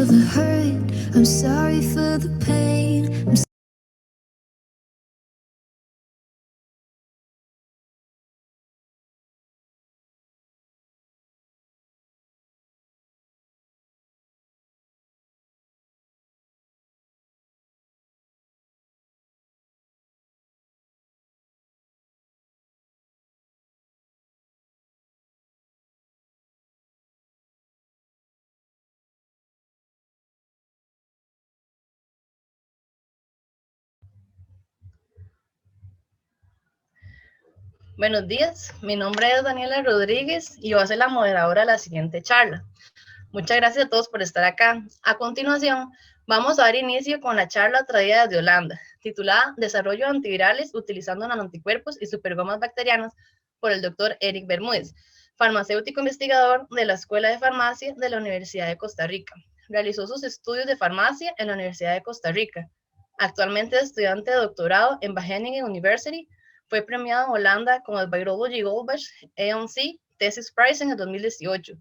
the hurt, I'm sorry for the pain. Buenos días, mi nombre es Daniela Rodríguez y voy a ser la moderadora de la siguiente charla. Muchas gracias a todos por estar acá. A continuación, vamos a dar inicio con la charla traída desde Holanda, titulada Desarrollo de antivirales utilizando nanoanticuerpos y supergomas bacterianas por el doctor Eric Bermúdez, farmacéutico investigador de la Escuela de Farmacia de la Universidad de Costa Rica. Realizó sus estudios de farmacia en la Universidad de Costa Rica. Actualmente es estudiante de doctorado en Wageningen University. Fue premiado en Holanda con el Virology Goldbach A&C Thesis Prize en el 2018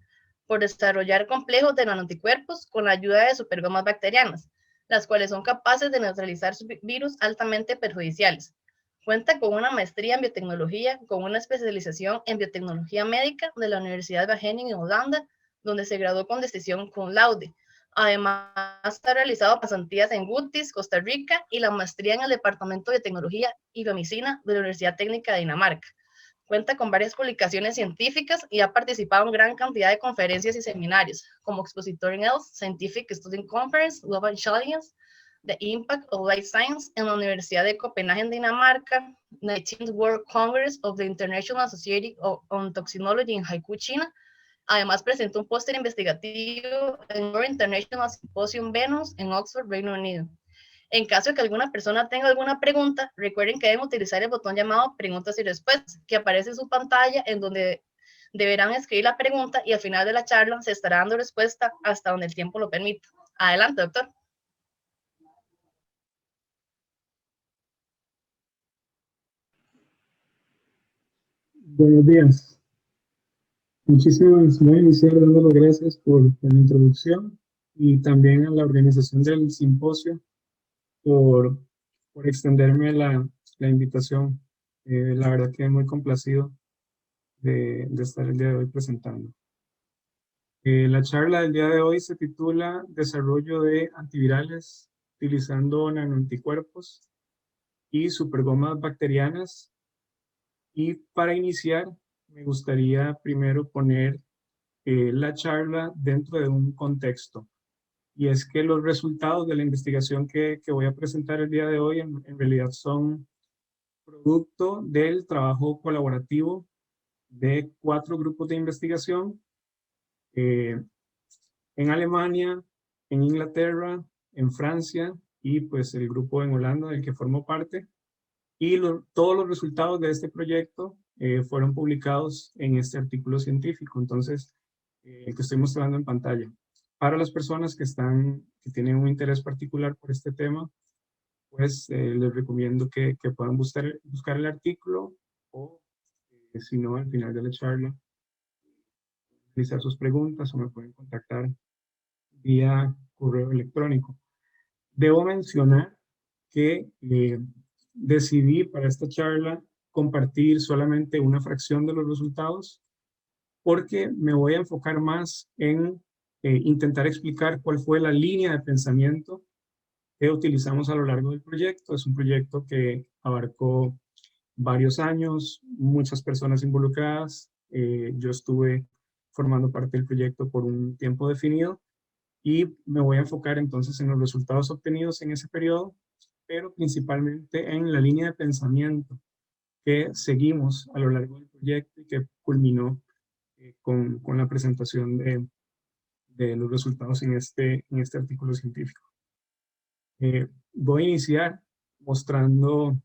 por desarrollar complejos de nanoanticuerpos con la ayuda de supergomas bacterianas, las cuales son capaces de neutralizar virus altamente perjudiciales. Cuenta con una maestría en biotecnología, con una especialización en biotecnología médica de la Universidad de Wageningen en Holanda, donde se graduó con distinción cum laude. Además, ha realizado pasantías en Gutis, Costa Rica, y la maestría en el Departamento de Tecnología y Biomedicina de la Universidad Técnica de Dinamarca. Cuenta con varias publicaciones científicas y ha participado en gran cantidad de conferencias y seminarios, como expositor en ELS, Scientific Student Conference, Global Challenge, The Impact of Life Science en la Universidad de Copenhague en Dinamarca, 19th World Congress of the International Society on Toxinology en Haikou, China. Además, presentó un póster investigativo en World International Symposium Venus en Oxford, Reino Unido. En caso de que alguna persona tenga alguna pregunta, recuerden que deben utilizar el botón llamado preguntas y respuestas, que aparece en su pantalla, en donde deberán escribir la pregunta y al final de la charla se estará dando respuesta hasta donde el tiempo lo permita. Adelante, doctor. Buenos días. Voy a iniciar dando las gracias por la introducción y también a la organización del simposio por, por extenderme la invitación. La verdad que muy complacido de estar el día de hoy presentando. La charla del día de hoy se titula Desarrollo de antivirales utilizando nanoanticuerpos y supergomas bacterianas. Y para iniciar, me gustaría primero poner la charla dentro de un contexto. Y es que los resultados de la investigación que voy a presentar el día de hoy en realidad son producto del trabajo colaborativo de 4 grupos de investigación en Alemania, en Inglaterra, en Francia y pues el grupo en Holanda del que formo parte. Y todos los resultados de este proyecto fueron publicados en este artículo científico. Entonces, el que estoy mostrando en pantalla. Para las personas que tienen un interés particular por este tema, pues les recomiendo que puedan buscar el artículo o, si no, al final de la charla, realizar sus preguntas o me pueden contactar vía correo electrónico. Debo mencionar que decidí para esta charla compartir solamente una fracción de los resultados porque me voy a enfocar más en intentar explicar cuál fue la línea de pensamiento que utilizamos a lo largo del proyecto. Es un proyecto que abarcó varios años, muchas personas involucradas. Yo estuve formando parte del proyecto por un tiempo definido y me voy a enfocar entonces en los resultados obtenidos en ese periodo, pero principalmente en la línea de pensamiento que seguimos a lo largo del proyecto y que culminó con la presentación de los resultados en este artículo científico. Voy a iniciar mostrando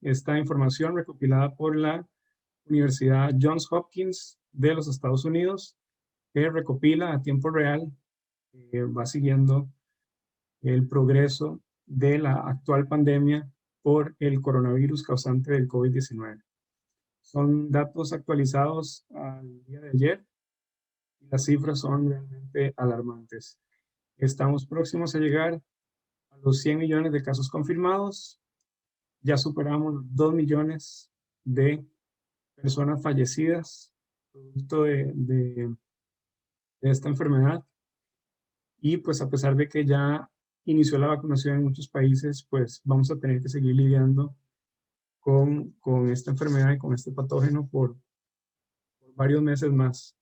esta información recopilada por la Universidad Johns Hopkins de los Estados Unidos, que recopila a tiempo real, va siguiendo el progreso de la actual pandemia por el coronavirus causante del COVID-19. Son datos actualizados al día de ayer y las cifras son realmente alarmantes. Estamos próximos a llegar a los 100 millones de casos confirmados. Ya superamos los 2 millones de personas fallecidas producto de esta enfermedad. Y pues a pesar de que ya inició la vacunación en muchos países, pues vamos a tener que seguir lidiando con esta enfermedad y con este patógeno por varios meses más.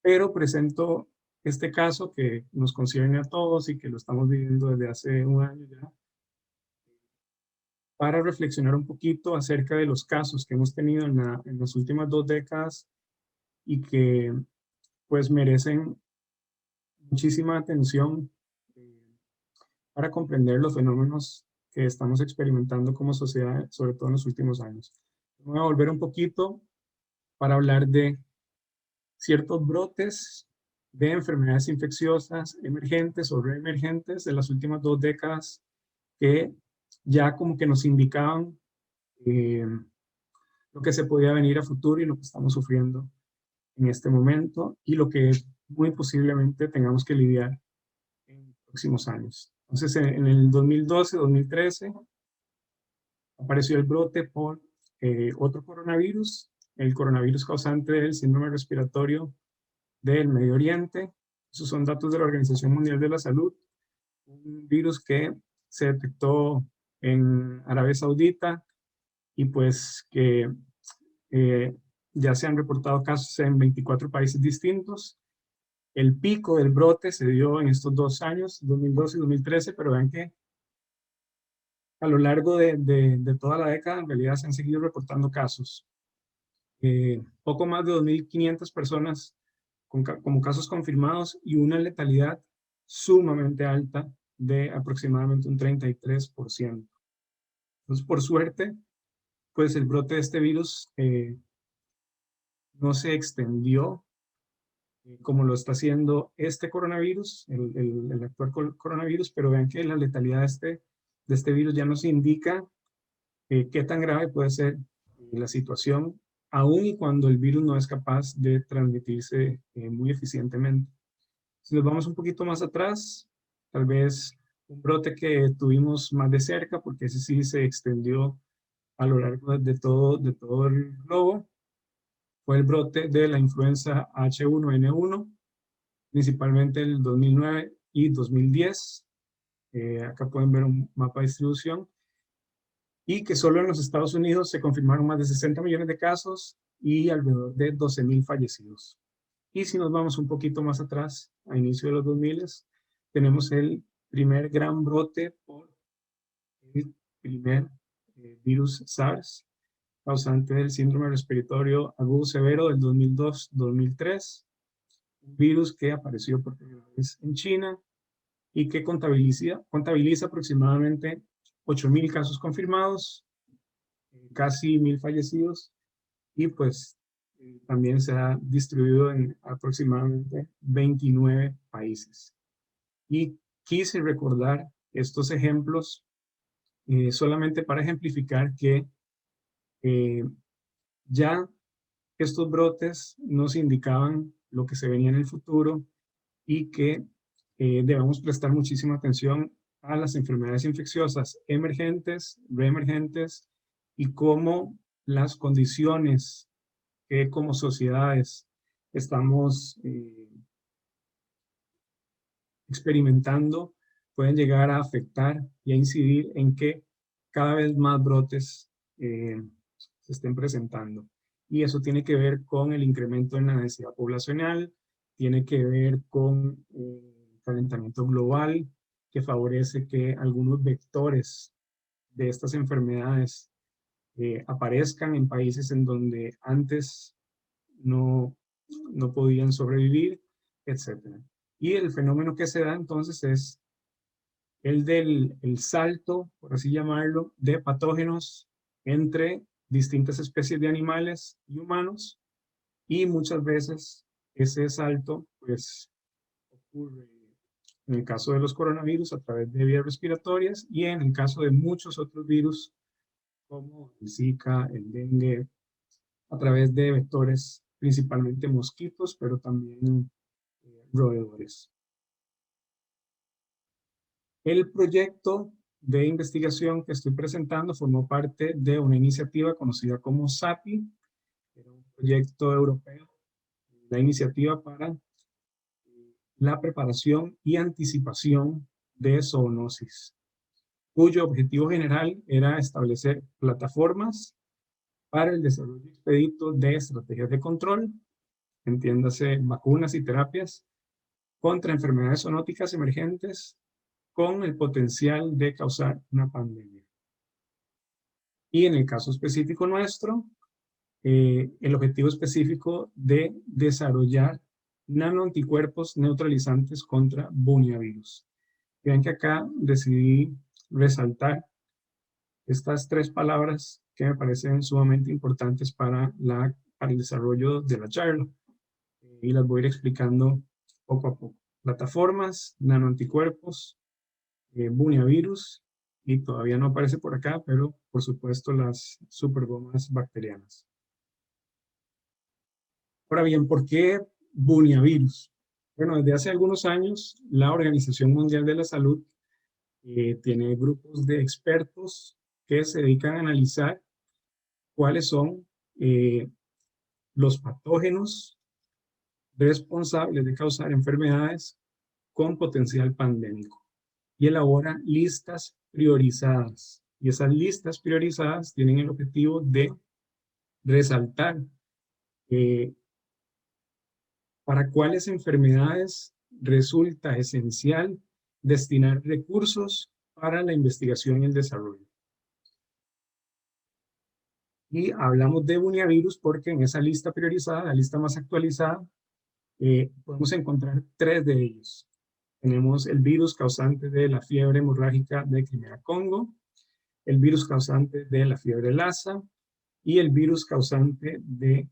Pero presento este caso que nos concierne a todos y que lo estamos viviendo desde hace un año ya, para reflexionar un poquito acerca de los casos que hemos tenido en las últimas 2 décadas y que pues merecen muchísima atención para comprender los fenómenos que estamos experimentando como sociedad, sobre todo en los últimos años. Voy a volver un poquito para hablar de ciertos brotes de enfermedades infecciosas emergentes o reemergentes de las últimas 2 décadas que ya como que nos indicaban lo que se podía venir a futuro y lo que estamos sufriendo en este momento y lo que muy posiblemente tengamos que lidiar en los próximos años. Entonces, en el 2012-2013 apareció el brote por otro coronavirus, el coronavirus causante del síndrome respiratorio del Medio Oriente. Esos son datos de la Organización Mundial de la Salud, un virus que se detectó en Arabia Saudita y pues que ya se han reportado casos en 24 países distintos. El pico del brote se dio en estos 2 años, 2012 y 2013, pero vean que a lo largo de toda la década en realidad se han seguido reportando casos. Poco más de 2.500 personas como casos confirmados y una letalidad sumamente alta de aproximadamente un 33%. Entonces, por suerte, pues el brote de este virus no se extendió como lo está haciendo este coronavirus, el actual coronavirus, pero vean que la letalidad de este virus ya nos indica qué tan grave puede ser la situación, aun y cuando el virus no es capaz de transmitirse muy eficientemente. Si nos vamos un poquito más atrás, tal vez un brote que tuvimos más de cerca, porque ese sí se extendió a lo largo de todo el globo, fue el brote de la influenza H1N1, principalmente el 2009 y 2010. Acá pueden ver un mapa de distribución. Y que solo en los Estados Unidos se confirmaron más de 60 millones de casos y alrededor de 12.000 fallecidos. Y si nos vamos un poquito más atrás, a inicio de los 2000, tenemos el primer gran brote por el primer virus SARS, causante del síndrome respiratorio agudo severo del 2002-2003, un virus que apareció por primera vez en China y que contabiliza aproximadamente 8.000 casos confirmados, casi 1.000 fallecidos y pues también se ha distribuido en aproximadamente 29 países. Y quise recordar estos ejemplos solamente para ejemplificar que ya estos brotes nos indicaban lo que se venía en el futuro y que debemos prestar muchísima atención a las enfermedades infecciosas emergentes, reemergentes y cómo las condiciones que como sociedades estamos experimentando pueden llegar a afectar y a incidir en que cada vez más brotes se estén presentando. Y eso tiene que ver con el incremento en la densidad poblacional, tiene que ver con calentamiento global, que favorece que algunos vectores de estas enfermedades aparezcan en países en donde antes no podían sobrevivir, etc. Y el fenómeno que se da entonces es el del salto, por así llamarlo, de patógenos entre distintas especies de animales y humanos, y muchas veces ese salto pues ocurre en el caso de los coronavirus a través de vías respiratorias y en el caso de muchos otros virus como el Zika, el dengue, a través de vectores principalmente mosquitos, pero también roedores. El proyecto de investigación que estoy presentando formó parte de una iniciativa conocida como SAPI, era un proyecto europeo, la iniciativa para la preparación y anticipación de zoonosis, cuyo objetivo general era establecer plataformas para el desarrollo expedito de estrategias de control, entiéndase vacunas y terapias, contra enfermedades zoonóticas emergentes con el potencial de causar una pandemia. Y en el caso específico nuestro, el objetivo específico de desarrollar nanoanticuerpos neutralizantes contra buniavirus. Vean que acá decidí resaltar estas 3 palabras que me parecen sumamente importantes para el desarrollo de la charla. Y las voy a ir explicando poco a poco. Plataformas, nanoanticuerpos, buniavirus, y todavía no aparece por acá, pero por supuesto las supergomas bacterianas. Ahora bien, ¿por qué buniavirus? Bueno, desde hace algunos años la Organización Mundial de la Salud tiene grupos de expertos que se dedican a analizar cuáles son los patógenos responsables de causar enfermedades con potencial pandémico y elabora listas priorizadas. Y esas listas priorizadas tienen el objetivo de resaltar para cuáles enfermedades resulta esencial destinar recursos para la investigación y el desarrollo. Y hablamos de buniavirus porque en esa lista priorizada, la lista más actualizada, podemos encontrar 3 de ellos. Tenemos el virus causante de la fiebre hemorrágica de Crimea-Congo, el virus causante de la fiebre Lassa y el virus causante de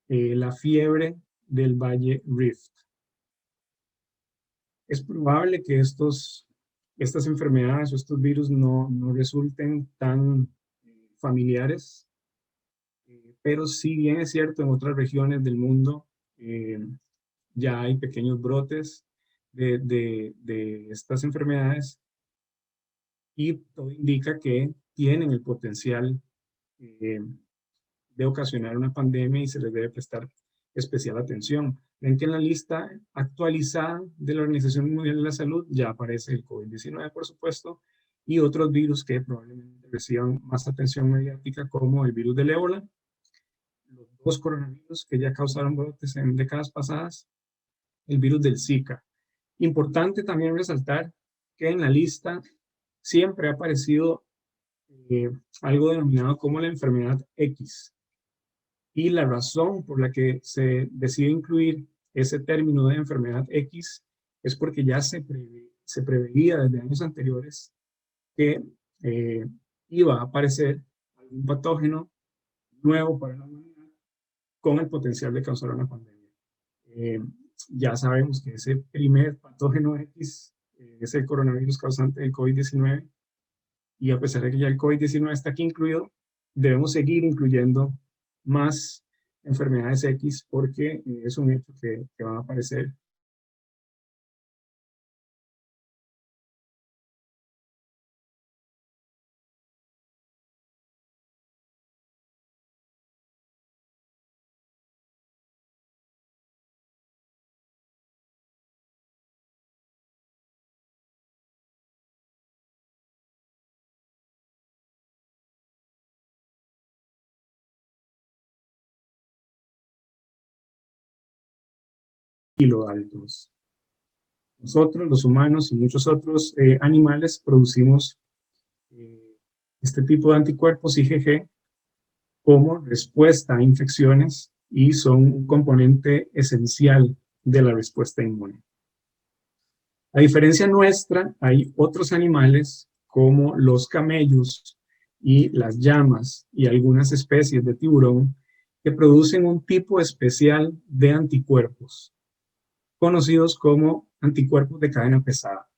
la fiebre del Valle Rift. Es probable que estas enfermedades o estos virus no resulten tan familiares, pero si bien es cierto, en otras regiones del mundo ya hay pequeños brotes de estas enfermedades y todo indica que tienen el potencial de ocasionar una pandemia y se les debe prestar especial atención. Ven que en la lista actualizada de la Organización Mundial de la Salud ya aparece el COVID-19, por supuesto, y otros virus que probablemente reciban más atención mediática, como el virus del ébola, los 2 coronavirus que ya causaron brotes en décadas pasadas, el virus del Zika. Importante también resaltar que en la lista siempre ha aparecido algo denominado como la enfermedad X. Y la razón por la que se decide incluir ese término de enfermedad X es porque ya se preveía desde años anteriores que iba a aparecer algún patógeno nuevo para la humanidad con el potencial de causar una pandemia. Ya sabemos que ese primer patógeno X es el coronavirus causante del COVID-19, y a pesar de que ya el COVID-19 está aquí incluido, debemos seguir incluyendo más enfermedades X porque es un hecho que van a aparecer. Kiloaltos. Nosotros, los humanos y muchos otros animales, producimos este tipo de anticuerpos IgG como respuesta a infecciones y son un componente esencial de la respuesta inmune. A diferencia nuestra, hay otros animales como los camellos y las llamas y algunas especies de tiburón que producen un tipo especial de anticuerpos, conocidos como anticuerpos de cadena pesada.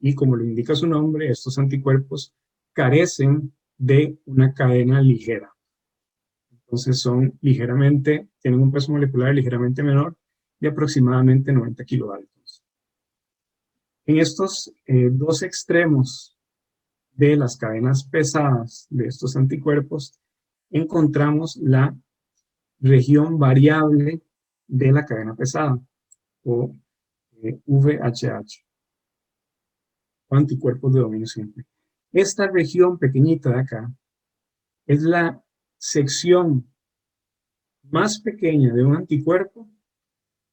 Y como lo indica su nombre, estos anticuerpos carecen de una cadena ligera. Entonces tienen un peso molecular ligeramente menor de aproximadamente 90 kilovaltos. En estos dos extremos de las cadenas pesadas de estos anticuerpos, encontramos la región variable de la cadena pesada, o VHH, o anticuerpos de dominio simple. Esta región pequeñita de acá es la sección más pequeña de un anticuerpo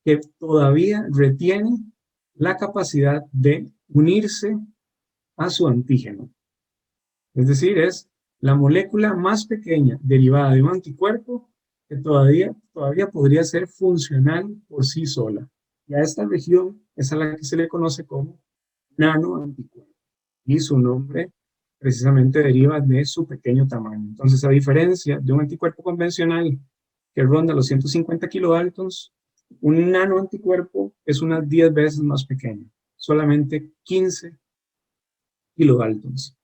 que todavía retiene la capacidad de unirse a su antígeno. Es decir, es la molécula más pequeña derivada de un anticuerpo que todavía podría ser funcional por sí sola. Y a esta región es a la que se le conoce como nanoanticuerpo. Y su nombre precisamente deriva de su pequeño tamaño. Entonces, a diferencia de un anticuerpo convencional que ronda los 150 kilodaltons, un nanoanticuerpo es unas 10 veces más pequeño, solamente 15 kilodaltons.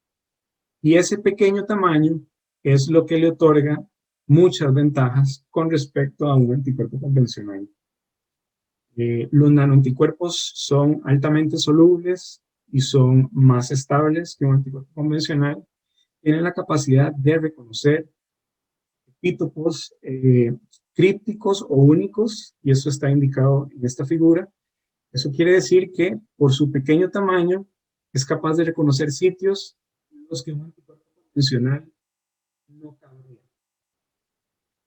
Y ese pequeño tamaño es lo que le otorga muchas ventajas con respecto a un anticuerpo convencional. Los nanoanticuerpos son altamente solubles y son más estables que un anticuerpo convencional. Tienen la capacidad de reconocer epítopos crípticos o únicos, y eso está indicado en esta figura. Eso quiere decir que por su pequeño tamaño es capaz de reconocer sitios en los que un anticuerpo convencional no cabría.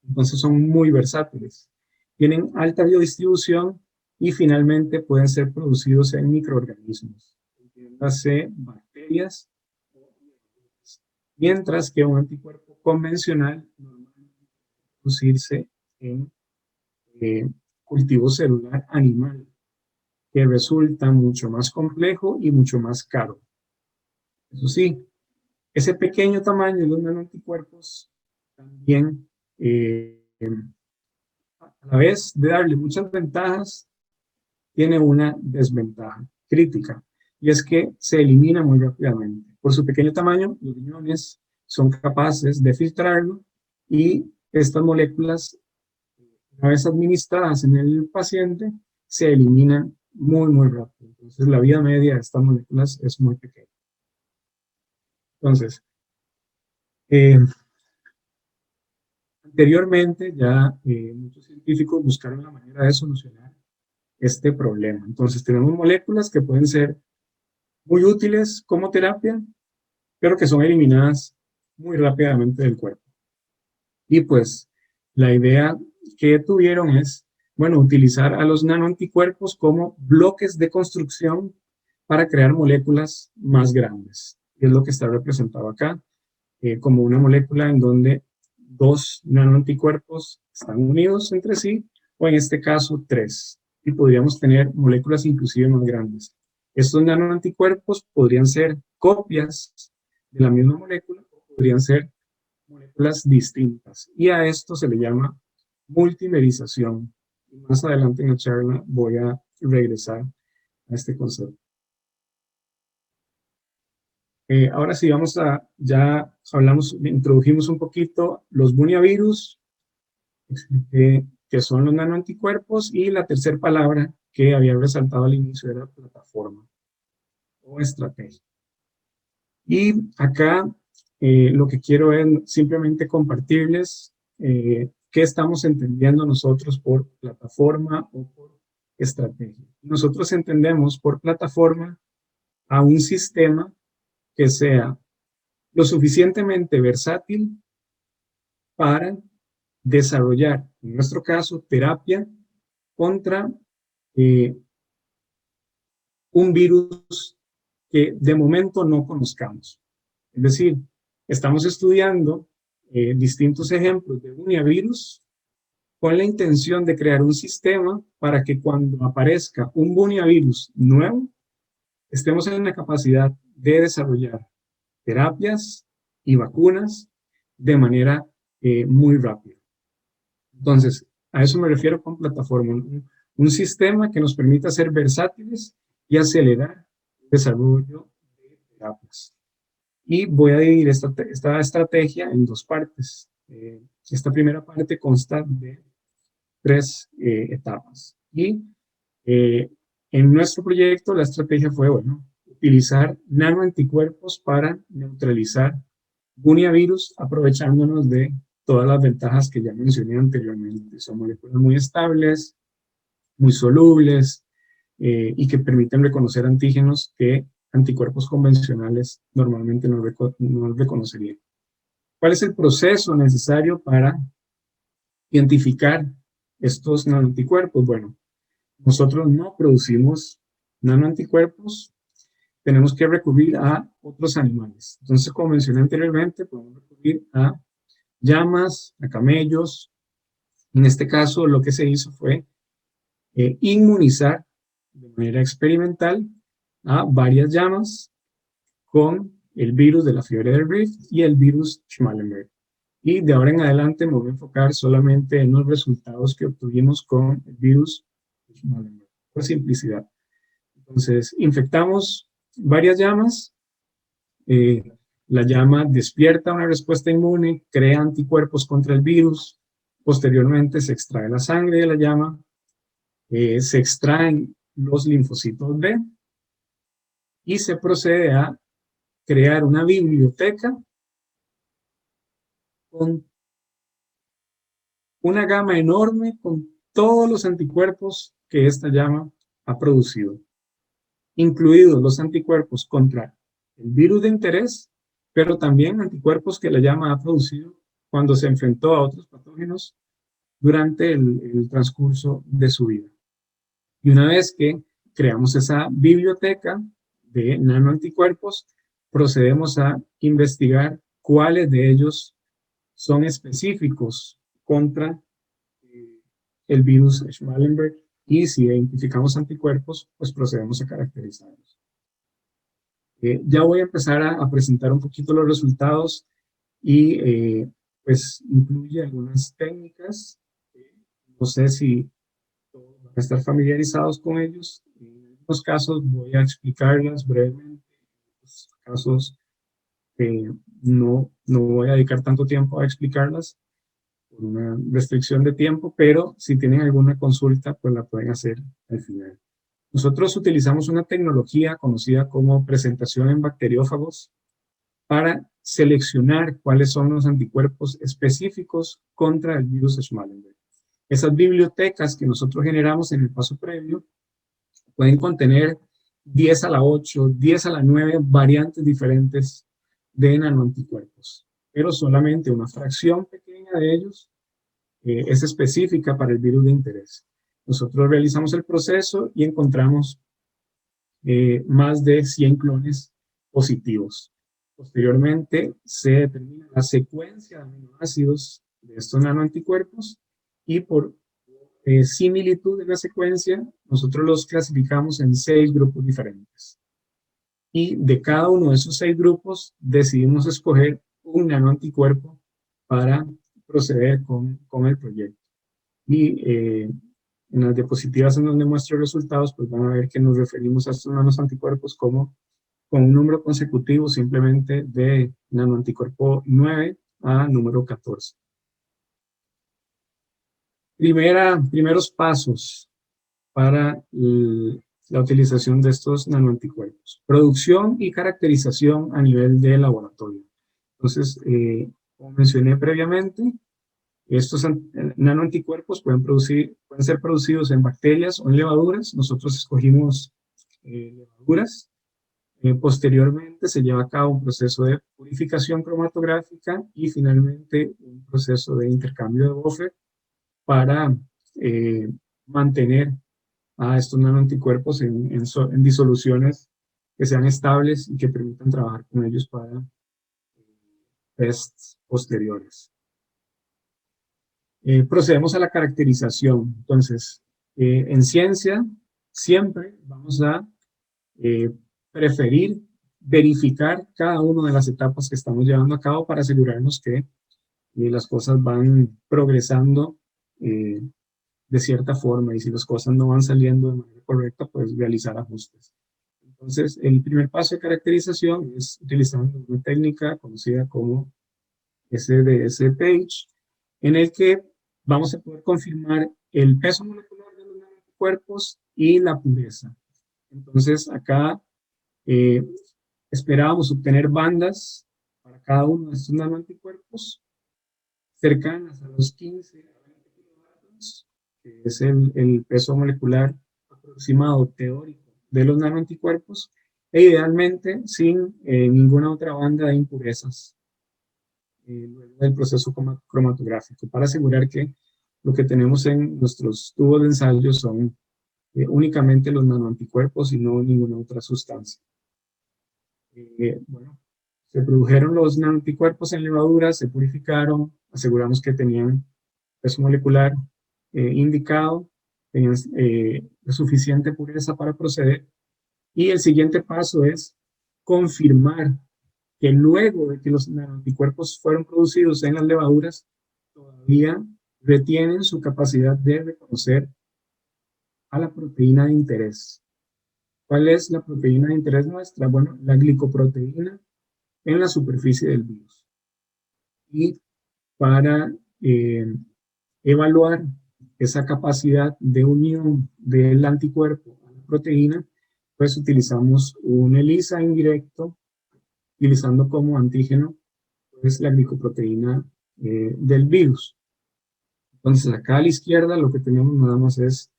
Entonces son muy versátiles. Tienen alta biodistribución y finalmente pueden ser producidos en microorganismos, entiéndase bacterias, mientras que un anticuerpo convencional normalmente puede producirse en cultivo celular animal, que resulta mucho más complejo y mucho más caro. Eso sí, ese pequeño tamaño de los nanoanticuerpos también, a la vez de darle muchas ventajas, tiene una desventaja crítica, y es que se elimina muy rápidamente. Por su pequeño tamaño, los riñones son capaces de filtrarlo, y estas moléculas, una vez administradas en el paciente, se eliminan muy rápido. Entonces, la vida media de estas moléculas es muy pequeña. Entonces, anteriormente ya muchos científicos buscaron la manera de solucionar este problema. Entonces, tenemos moléculas que pueden ser muy útiles como terapia, pero que son eliminadas muy rápidamente del cuerpo. Y pues, la idea que tuvieron es, bueno, utilizar a los nanoanticuerpos como bloques de construcción para crear moléculas más grandes. Y es lo que está representado acá, como una molécula en donde dos nanoanticuerpos están unidos entre sí, o en este caso 3. Y podríamos tener moléculas inclusive más grandes. Estos nanoanticuerpos podrían ser copias de la misma molécula, o podrían ser moléculas distintas. Y a esto se le llama multimerización. Y más adelante en la charla voy a regresar a este concepto. Ahora sí, ya introdujimos un poquito los buniavirus, expliqué qué son los nanoanticuerpos, y la tercera palabra que había resaltado al inicio era plataforma o estrategia. Y acá lo que quiero es simplemente compartirles qué estamos entendiendo nosotros por plataforma o por estrategia. Nosotros entendemos por plataforma a un sistema que sea lo suficientemente versátil para desarrollar, en nuestro caso, terapia contra un virus que de momento no conozcamos. Es decir, estamos estudiando distintos ejemplos de buniavirus con la intención de crear un sistema para que cuando aparezca un buniavirus nuevo, estemos en la capacidad de desarrollar terapias y vacunas de manera muy rápida. Entonces, a eso me refiero con plataforma, un sistema que nos permita ser versátiles y acelerar el desarrollo de terapias. Y voy a dividir esta estrategia en dos partes. Esta primera parte consta de 3 etapas. Y En nuestro proyecto la estrategia fue, bueno, utilizar nanoanticuerpos para neutralizar buniavirus, aprovechándonos de todas las ventajas que ya mencioné anteriormente. Son moléculas muy estables, muy solubles, y que permiten reconocer antígenos que anticuerpos convencionales normalmente no reconocerían. ¿Cuál es el proceso necesario para identificar estos nanoanticuerpos? Bueno, nosotros no producimos nanoanticuerpos, tenemos que recurrir a otros animales. Entonces, como mencioné anteriormente, podemos recurrir a llamas, a camellos. En este caso, lo que se hizo fue inmunizar de manera experimental a varias llamas con el virus de la fiebre del Rift y el virus Schmallenberg. Y de ahora en adelante me voy a enfocar solamente en los resultados que obtuvimos con el virus Schmallenberg, por simplicidad. Entonces, infectamos varias llamas, la llama despierta una respuesta inmune, crea anticuerpos contra el virus, posteriormente se extrae la sangre de la llama, se extraen los linfocitos B y se procede a crear una biblioteca con una gama enorme con todos los anticuerpos que esta llama ha producido, incluidos los anticuerpos contra el virus de interés, pero también anticuerpos que la llama ha producido cuando se enfrentó a otros patógenos durante el transcurso de su vida. Y una vez que creamos esa biblioteca de nanoanticuerpos, procedemos a investigar cuáles de ellos son específicos contra el virus Schmallenberg, y si identificamos anticuerpos, pues procedemos a caracterizarlos. Ya voy a empezar a presentar un poquito los resultados y pues incluye algunas técnicas. No sé si todos van a estar familiarizados con ellos. En algunos casos voy a explicarlas brevemente. En otros casos no voy a dedicar tanto tiempo a explicarlas por una restricción de tiempo, pero si tienen alguna consulta, pues la pueden hacer al final. Nosotros utilizamos una tecnología conocida como presentación en bacteriófagos para seleccionar cuáles son los anticuerpos específicos contra el virus Schmallenberg. Esas bibliotecas que nosotros generamos en el paso previo pueden contener 10 a la 8, 10 a la 9 variantes diferentes de nanoanticuerpos, pero solamente una fracción pequeña de ellos es específica para el virus de interés. Nosotros realizamos el proceso y encontramos más de 100 clones positivos. Posteriormente se determina la secuencia de aminoácidos de estos nanoanticuerpos y por similitud de la secuencia, nosotros los clasificamos en 6 grupos diferentes. Y de cada uno de esos 6 grupos decidimos escoger un nanoanticuerpo para proceder con el proyecto. Y en las diapositivas en donde muestro resultados, pues van a ver que nos referimos a estos nanoanticuerpos como con un número consecutivo simplemente de nanoanticuerpo 9 a número 14. Primeros pasos para la utilización de estos nanoanticuerpos. Producción y caracterización a nivel de laboratorio. Entonces, como mencioné previamente, estos nanoanticuerpos pueden ser producidos en bacterias o en levaduras. Nosotros escogimos levaduras. Posteriormente se lleva a cabo un proceso de purificación cromatográfica y finalmente un proceso de intercambio de buffer para mantener a estos nanoanticuerpos en disoluciones que sean estables y que permitan trabajar con ellos para tests posteriores. Procedemos a la caracterización. Entonces, en ciencia siempre vamos a preferir verificar cada una de las etapas que estamos llevando a cabo para asegurarnos que las cosas van progresando de cierta forma, y si las cosas no van saliendo de manera correcta, pues realizar ajustes. Entonces, el primer paso de caracterización es utilizando una técnica conocida como SDS-PAGE, en el que vamos a poder confirmar el peso molecular de los nanoanticuerpos y la pureza. Entonces acá esperábamos obtener bandas para cada uno de estos nanoanticuerpos cercanas a los 15 a 20 kilodaltons, que es el peso molecular aproximado teórico de los nanoanticuerpos, e idealmente sin ninguna otra banda de impurezas luego del proceso cromatográfico, para asegurar que lo que tenemos en nuestros tubos de ensayo son únicamente los nanoanticuerpos y no ninguna otra sustancia. Bueno, se produjeron los nanoanticuerpos en levaduras, se purificaron, aseguramos que tenían peso molecular indicado, tenían suficiente pureza para proceder, y el siguiente paso es confirmar que luego de que los nanoanticuerpos fueron producidos en las levaduras, todavía retienen su capacidad de reconocer a la proteína de interés. ¿Cuál es la proteína de interés nuestra? Bueno, la glicoproteína en la superficie del virus. Y para evaluar esa capacidad de unión del anticuerpo a la proteína, pues utilizamos un ELISA indirecto, utilizando como antígeno pues, la glicoproteína del virus. Entonces acá a la izquierda lo que tenemos nada más es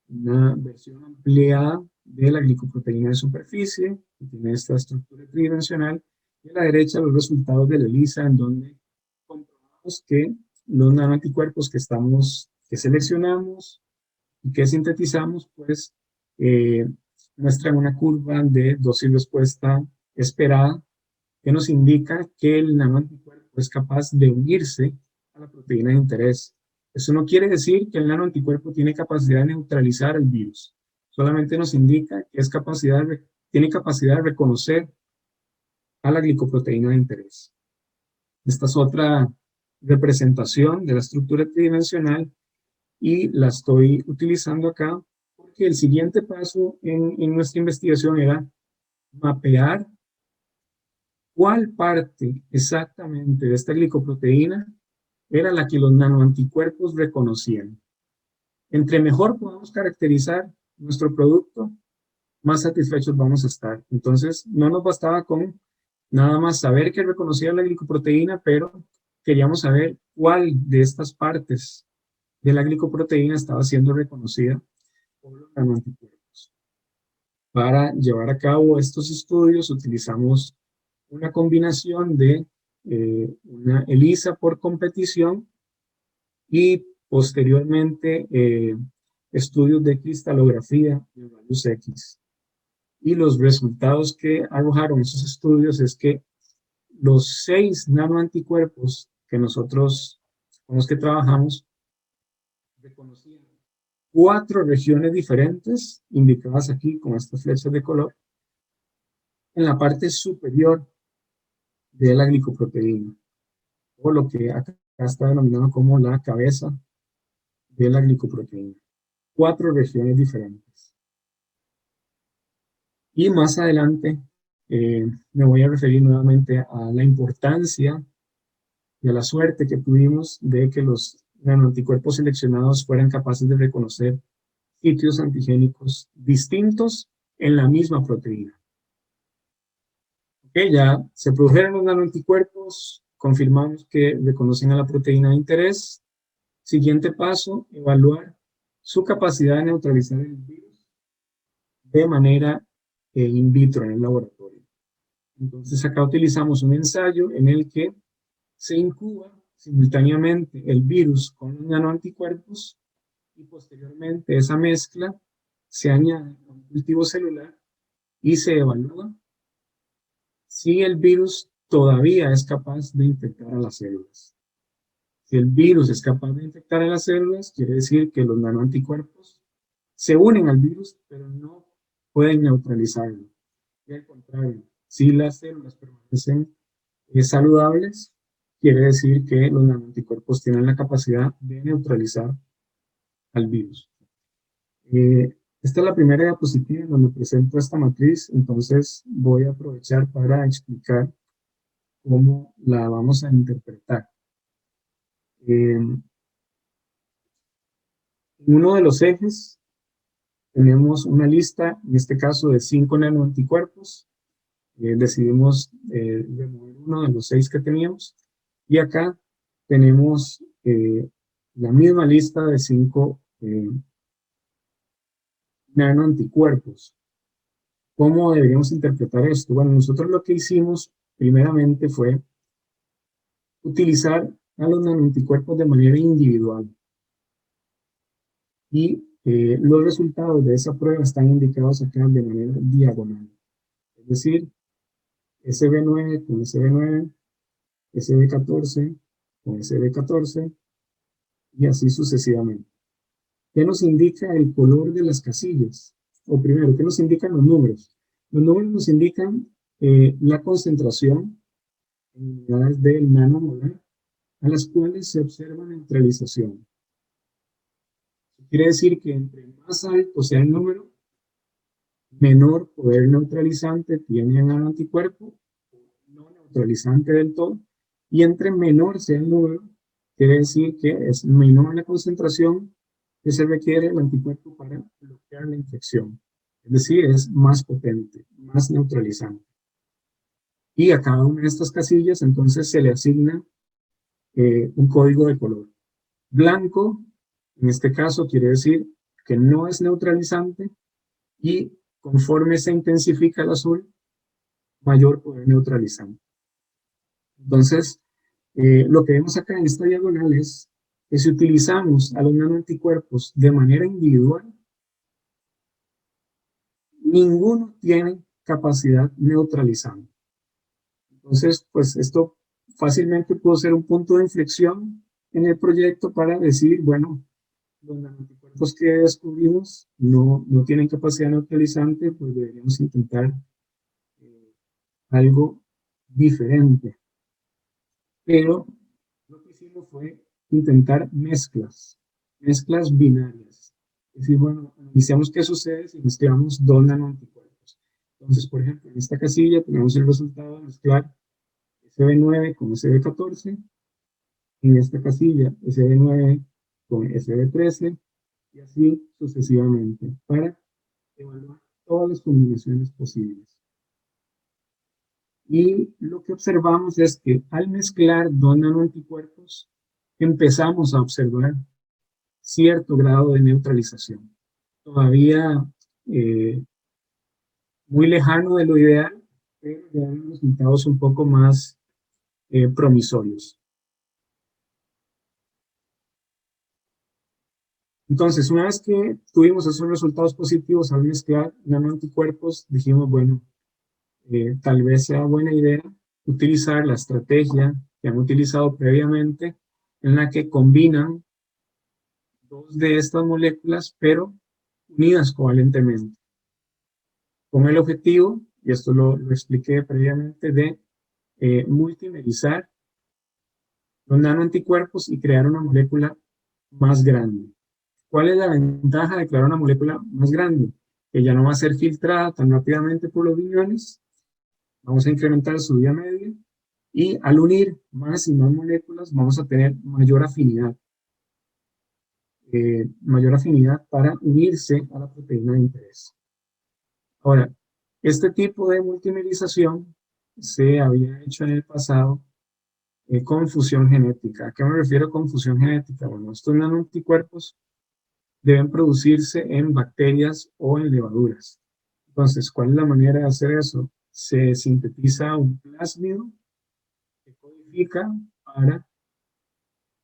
una versión ampliada de la glicoproteína de superficie, que tiene esta estructura tridimensional, y a la derecha los resultados de la ELISA, en donde comprobamos que los nanoanticuerpos que seleccionamos y que sintetizamos, pues muestran una curva de dosis respuesta esperada, que nos indica que el nanoanticuerpo es capaz de unirse a la proteína de interés. Eso no quiere decir que el nanoanticuerpo tiene capacidad de neutralizar el virus. Solamente nos indica que tiene capacidad de reconocer a la glicoproteína de interés. Esta es otra representación de la estructura tridimensional y la estoy utilizando acá porque el siguiente paso en nuestra investigación era mapear cuál parte exactamente de esta glicoproteína era la que los nanoanticuerpos reconocían. Entre mejor podamos caracterizar nuestro producto, más satisfechos vamos a estar. Entonces, no nos bastaba con nada más saber que reconocía la glicoproteína, pero queríamos saber cuál de estas partes de la glicoproteína estaba siendo reconocida por los nanoanticuerpos. Para llevar a cabo estos estudios utilizamos una combinación de una ELISA por competición y posteriormente estudios de cristalografía de rayos X. Y los resultados que arrojaron esos estudios es que los 6 nanoanticuerpos que nosotros con los que trabajamos reconocían 4 regiones diferentes, indicadas aquí con estas flechas de color, en la parte superior de la glicoproteína, o lo que acá está denominado como la cabeza de la glicoproteína. 4 regiones diferentes. Y más adelante me voy a referir nuevamente a la importancia y a la suerte que tuvimos de que los nanoanticuerpos seleccionados fueran capaces de reconocer sitios antigénicos distintos en la misma proteína. Okay, ya se produjeron los nanoanticuerpos, confirmamos que reconocen a la proteína de interés. Siguiente paso, evaluar su capacidad de neutralizar el virus de manera in vitro en el laboratorio. Entonces acá utilizamos un ensayo en el que se incuba simultáneamente el virus con los nanoanticuerpos y posteriormente esa mezcla se añade a un cultivo celular y se evalúa si el virus todavía es capaz de infectar a las células. Si el virus es capaz de infectar a las células, quiere decir que los nanoanticuerpos se unen al virus, pero no pueden neutralizarlo. Y al contrario, si las células permanecen saludables, quiere decir que los nanoanticuerpos tienen la capacidad de neutralizar al virus. Esta es la primera diapositiva en donde presento esta matriz, entonces voy a aprovechar para explicar cómo la vamos a interpretar. Uno de los ejes Tenemos una lista, en este caso de 5 nanoanticuerpos. Decidimos remover uno de los 6 que teníamos. Y acá tenemos la misma lista de 5 nanoanticuerpos. ¿Cómo deberíamos interpretar esto? Bueno, nosotros lo que hicimos primeramente fue utilizar a los nanoanticuerpos de manera individual. Y los resultados de esa prueba están indicados acá de manera diagonal. Es decir, SB9 con SB9, SB14 con SB14 y así sucesivamente. ¿Qué nos indica el color de las casillas? O primero, ¿qué nos indican los números? Los números nos indican la concentración en unidades del nanomolar a las cuales se observa neutralización. Quiere decir que entre más alto sea el número, menor poder neutralizante tiene el nanoanticuerpo, no neutralizante del todo, y entre menor sea el número, quiere decir que es menor la concentración que se requiere el anticuerpo para bloquear la infección. Es decir, es más potente, más neutralizante. Y a cada una de estas casillas, entonces, se le asigna un código de color. Blanco, en este caso, quiere decir que no es neutralizante y conforme se intensifica el azul, mayor poder neutralizante. Entonces, lo que vemos acá en esta diagonal es que si utilizamos a los nanoanticuerpos de manera individual, ninguno tiene capacidad neutralizante. Entonces, pues esto fácilmente puede ser un punto de inflexión en el proyecto para decir, bueno, los nanoanticuerpos que descubrimos no tienen capacidad neutralizante, pues deberíamos intentar algo diferente. Pero lo que hicimos fue intentar mezclas binarias. Es decir, bueno, analizamos qué sucede si mezclamos 2 nanoanticuerpos. Entonces, por ejemplo, en esta casilla tenemos el resultado de mezclar SB9 con SB14. En esta casilla, SB9 con SB13 y así sucesivamente para evaluar todas las combinaciones posibles. Y lo que observamos es que al mezclar 2 nanoanticuerpos empezamos a observar cierto grado de neutralización. Todavía muy lejano de lo ideal, pero ya dan resultados un poco más promisorios. Entonces, una vez que tuvimos esos resultados positivos al mezclar nanoanticuerpos, dijimos, bueno, tal vez sea buena idea utilizar la estrategia que han utilizado previamente, en la que combinan 2 de estas moléculas, pero unidas covalentemente, con el objetivo, y esto lo expliqué previamente, de multimerizar los nanoanticuerpos y crear una molécula más grande. ¿Cuál es la ventaja de crear una molécula más grande? Que ya no va a ser filtrada tan rápidamente por los iones. Vamos a incrementar su vía media y al unir más y más moléculas vamos a tener mayor afinidad para unirse a la proteína de interés. Ahora, este tipo de multimerización se había hecho en el pasado con fusión genética. ¿A qué me refiero con fusión genética? Bueno, estos nanoanticuerpos deben producirse en bacterias o en levaduras. Entonces, ¿cuál es la manera de hacer eso? Se sintetiza un plásmido que codifica para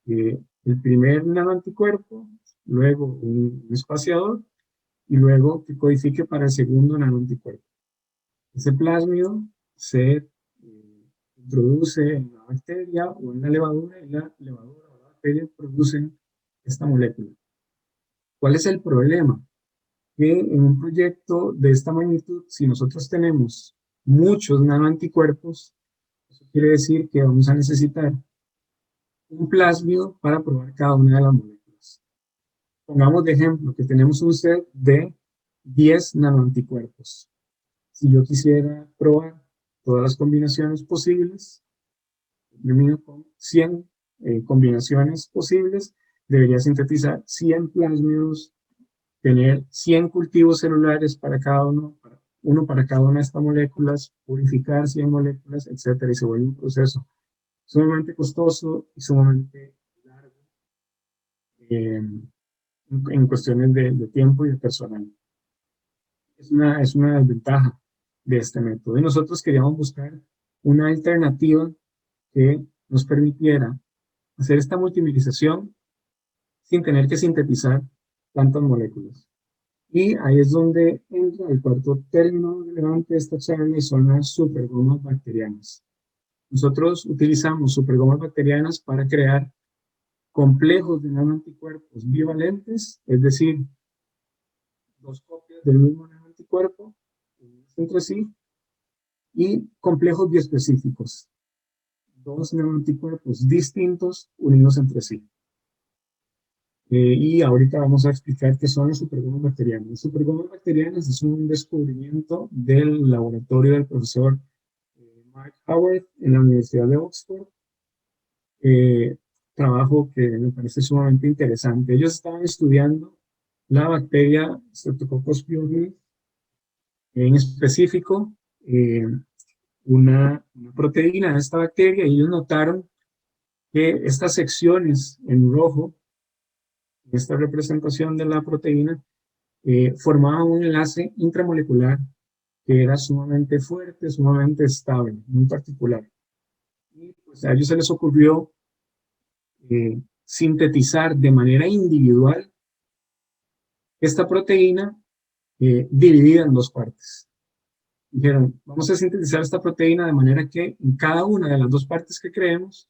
el primer nanoanticuerpo, luego un espaciador y luego que codifique para el segundo nanoanticuerpo. Ese plásmido se introduce en la bacteria o en la levadura y la levadura o la bacteria producen esta molécula. ¿Cuál es el problema? Que en un proyecto de esta magnitud, si nosotros tenemos muchos nanoanticuerpos, eso quiere decir que vamos a necesitar un plásmido para probar cada una de las moléculas. Pongamos de ejemplo que tenemos un set de 10 nanoanticuerpos. Si yo quisiera probar todas las combinaciones posibles, termino con 100 combinaciones posibles, debería sintetizar 100 plásmidos tener 100 cultivos celulares para cada uno para cada una de estas moléculas, purificar 100 moléculas, etcétera, y se vuelve un proceso sumamente costoso y sumamente largo en cuestiones de tiempo y de personal. Es una desventaja de este método. Y nosotros queríamos buscar una alternativa que nos permitiera hacer esta multimerización sin tener que sintetizar tantas moléculas. Y ahí es donde entra el cuarto término relevante de esta charla y son las supergomas bacterianas. Nosotros utilizamos supergomas bacterianas para crear complejos de nanoanticuerpos bivalentes, es decir, dos copias del mismo nanoanticuerpo entre sí, y complejos biespecíficos, dos nanoanticuerpos distintos unidos entre sí. Y ahorita vamos a explicar qué son las supergomas bacterianas. Las supergomas bacterianas es un descubrimiento del laboratorio del profesor Mark Howard en la Universidad de Oxford. Trabajo que me parece sumamente interesante. Ellos estaban estudiando la bacteria Streptococcus pyogenes, en específico una proteína de esta bacteria, y ellos notaron que estas secciones en rojo, esta representación de la proteína, formaban un enlace intramolecular que era sumamente fuerte, sumamente estable, muy particular. Y pues a ellos se les ocurrió sintetizar de manera individual esta proteína dividida en dos partes. Dijeron, vamos a sintetizar esta proteína de manera que en cada una de las dos partes que creemos,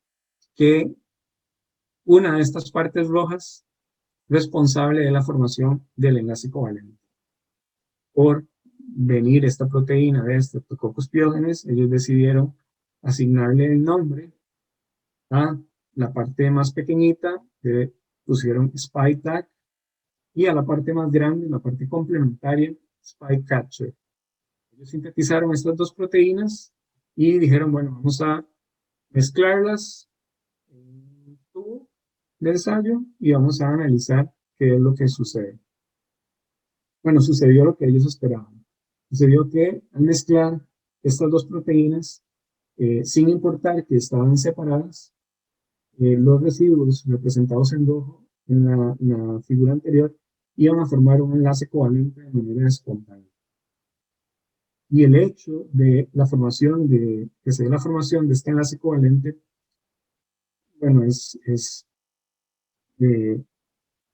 que una de estas partes rojas responsable de la formación del enlace covalente. Por venir esta proteína de Streptococcus pyogenes, ellos decidieron asignarle el nombre a la parte más pequeñita, que pusieron Spike Tag, y a la parte más grande, la parte complementaria, Spike Catcher. Ellos sintetizaron estas dos proteínas y dijeron, bueno, vamos a mezclarlas en un tubo de ensayo y vamos a analizar qué es lo que sucede. Bueno, sucedió lo que ellos esperaban. Sucedió que al mezclar estas dos proteínas, sin importar que estaban separadas, los residuos representados en rojo en la figura anterior iban a formar un enlace covalente de manera espontánea. Y el hecho de la formación que se dé la formación de este enlace covalente, bueno,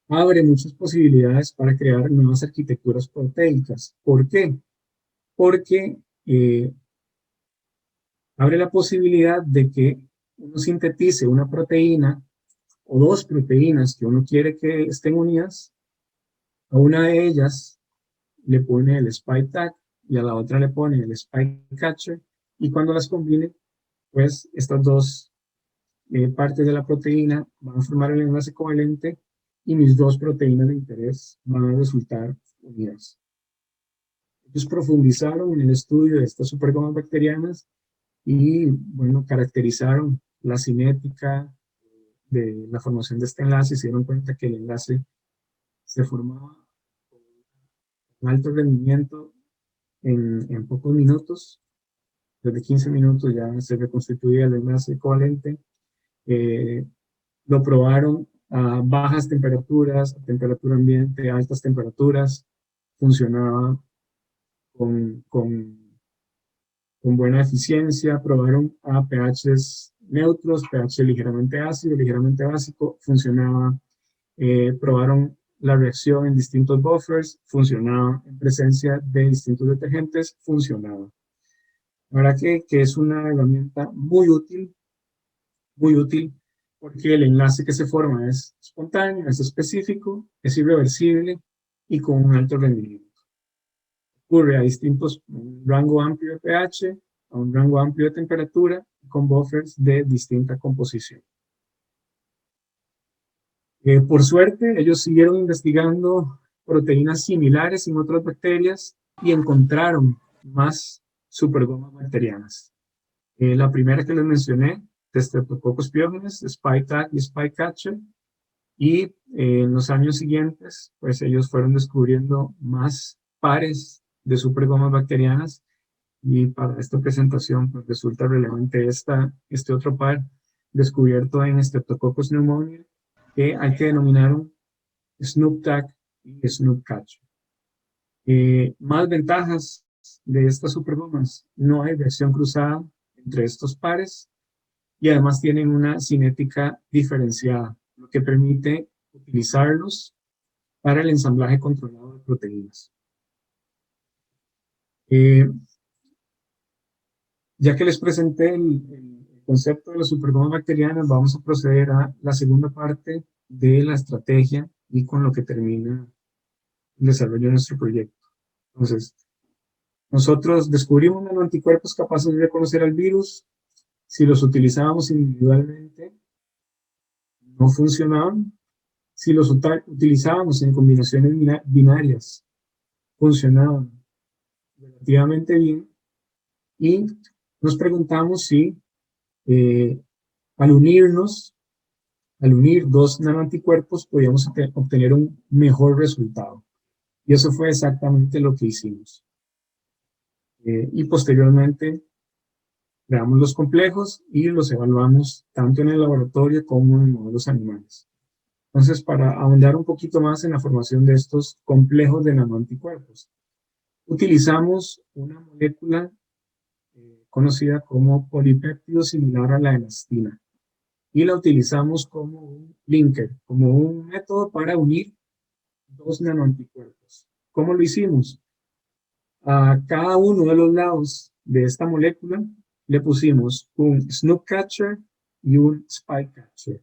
abre muchas posibilidades para crear nuevas arquitecturas proteicas. ¿Por qué? Porque abre la posibilidad de que uno sintetice una proteína o dos proteínas que uno quiere que estén unidas. A una de ellas le pone el spike tag y a la otra le pone el spike catcher, y cuando las combine, pues estas dos partes de la proteína van a formar el enlace covalente y mis dos proteínas de interés van a resultar unidas. Ellos profundizaron en el estudio de estas supergomas bacterianas y, bueno, caracterizaron la cinética de la formación de este enlace y se dieron cuenta que el enlace se formaba con alto rendimiento en pocos minutos. Desde 15 minutos ya se reconstituía el enlace covalente. Lo probaron a bajas temperaturas, a temperatura ambiente, a altas temperaturas. Funcionaba con buena eficiencia. Probaron a pHs neutros, pH ligeramente ácido, ligeramente básico. Funcionaba. Probaron la reacción en distintos buffers, funcionaba. En presencia de distintos detergentes, funcionaba. La verdad que es una herramienta muy útil, porque el enlace que se forma es espontáneo, es específico, es irreversible y con un alto rendimiento. Ocurre a un rango amplio de pH, a un rango amplio de temperatura, con buffers de distinta composición. Por suerte, ellos siguieron investigando proteínas similares en otras bacterias y encontraron más supergomas bacterianas. La primera que les mencioné, de Streptococcus pyogenes, Spike Tag y Spike Catcher, Y en los años siguientes, pues ellos fueron descubriendo más pares de supergomas bacterianas, y para esta presentación pues, resulta relevante este otro par descubierto en Streptococcus pneumoniae, al que denominaron SnoopTag y SnoopCatcher. Más ventajas de estas supergomas: no hay reacción cruzada entre estos pares y además tienen una cinética diferenciada, lo que permite utilizarlos para el ensamblaje controlado de proteínas. Ya que les presenté el concepto de las supergomas bacterianas, vamos a proceder a la segunda parte de la estrategia y con lo que termina el desarrollo de nuestro proyecto. Entonces, nosotros descubrimos nanoanticuerpos capaces de reconocer al virus. Si los utilizábamos individualmente, no funcionaban. Si los utilizábamos en combinaciones binarias, funcionaban relativamente bien. Y nos preguntamos si al unir dos nanoanticuerpos podíamos obtener un mejor resultado. Y eso fue exactamente lo que hicimos. Y posteriormente creamos los complejos y los evaluamos tanto en el laboratorio como en modelos animales. Entonces, para ahondar un poquito más en la formación de estos complejos de nanoanticuerpos, utilizamos una molécula conocida como polipéptido similar a la elastina, y la utilizamos como un linker, como un método para unir dos nanoanticuerpos. ¿Cómo lo hicimos? A cada uno de los lados de esta molécula le pusimos un SnoopCatcher y un SpikeCatcher.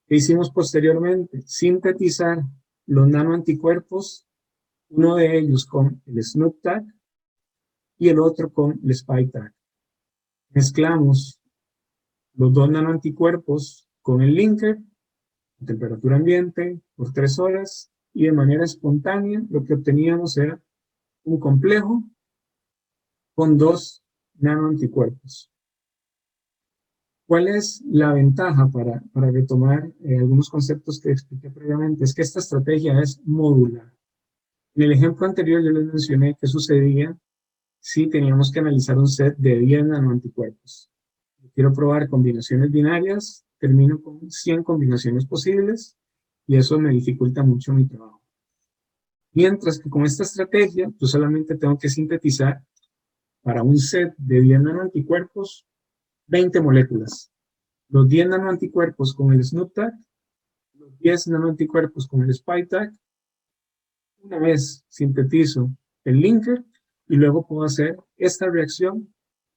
¿Qué hicimos posteriormente? Sintetizar los nanoanticuerpos, uno de ellos con el SnoopTag y el otro con el SpikeTag. Mezclamos los dos nanoanticuerpos con el linker a temperatura ambiente por 3 horas, y de manera espontánea lo que obteníamos era un complejo con dos nanoanticuerpos. ¿Cuál es la ventaja para retomar algunos conceptos que expliqué previamente? Es que esta estrategia es modular. En el ejemplo anterior yo les mencioné qué sucedía si teníamos que analizar un set de 10 nanoanticuerpos. Quiero probar combinaciones binarias, termino con 100 combinaciones posibles y eso me dificulta mucho mi trabajo. Mientras que con esta estrategia yo solamente tengo que sintetizar para un set de 10 nanoanticuerpos 20 moléculas. Los 10 nanoanticuerpos con el SnoopTag, los 10 nanoanticuerpos con el SpikeTag. Una vez sintetizo el linker y luego puedo hacer esta reacción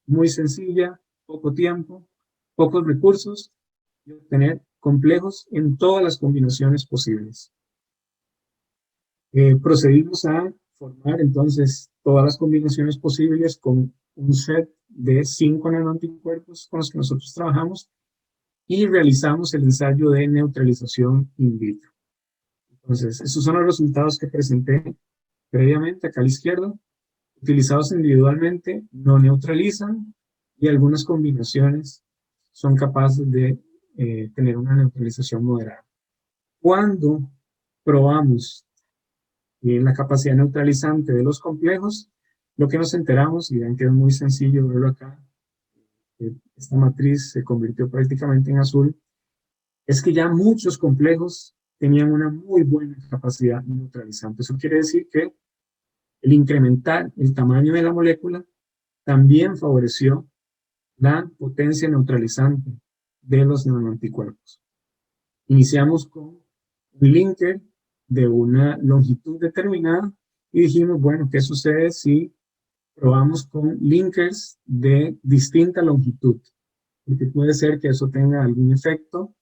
muy sencilla, poco tiempo, pocos recursos, y obtener complejos en todas las combinaciones posibles. Procedimos a formar entonces todas las combinaciones posibles con un set de 5 nanoanticuerpos con los que nosotros trabajamos y realizamos el ensayo de neutralización in vitro. Entonces, esos son los resultados que presenté previamente acá a la izquierda. Utilizados individualmente no neutralizan y algunas combinaciones son capaces de tener una neutralización moderada. Cuando probamos la capacidad neutralizante de los complejos, lo que nos enteramos, y ven que es muy sencillo verlo acá, esta matriz se convirtió prácticamente en azul, es que ya muchos complejos tenían una muy buena capacidad neutralizante. Eso quiere decir que el incrementar el tamaño de la molécula también favoreció la potencia neutralizante de los nanoanticuerpos. Iniciamos con un linker de una longitud determinada y dijimos, bueno, ¿qué sucede si probamos con linkers de distinta longitud? Porque puede ser que eso tenga algún efecto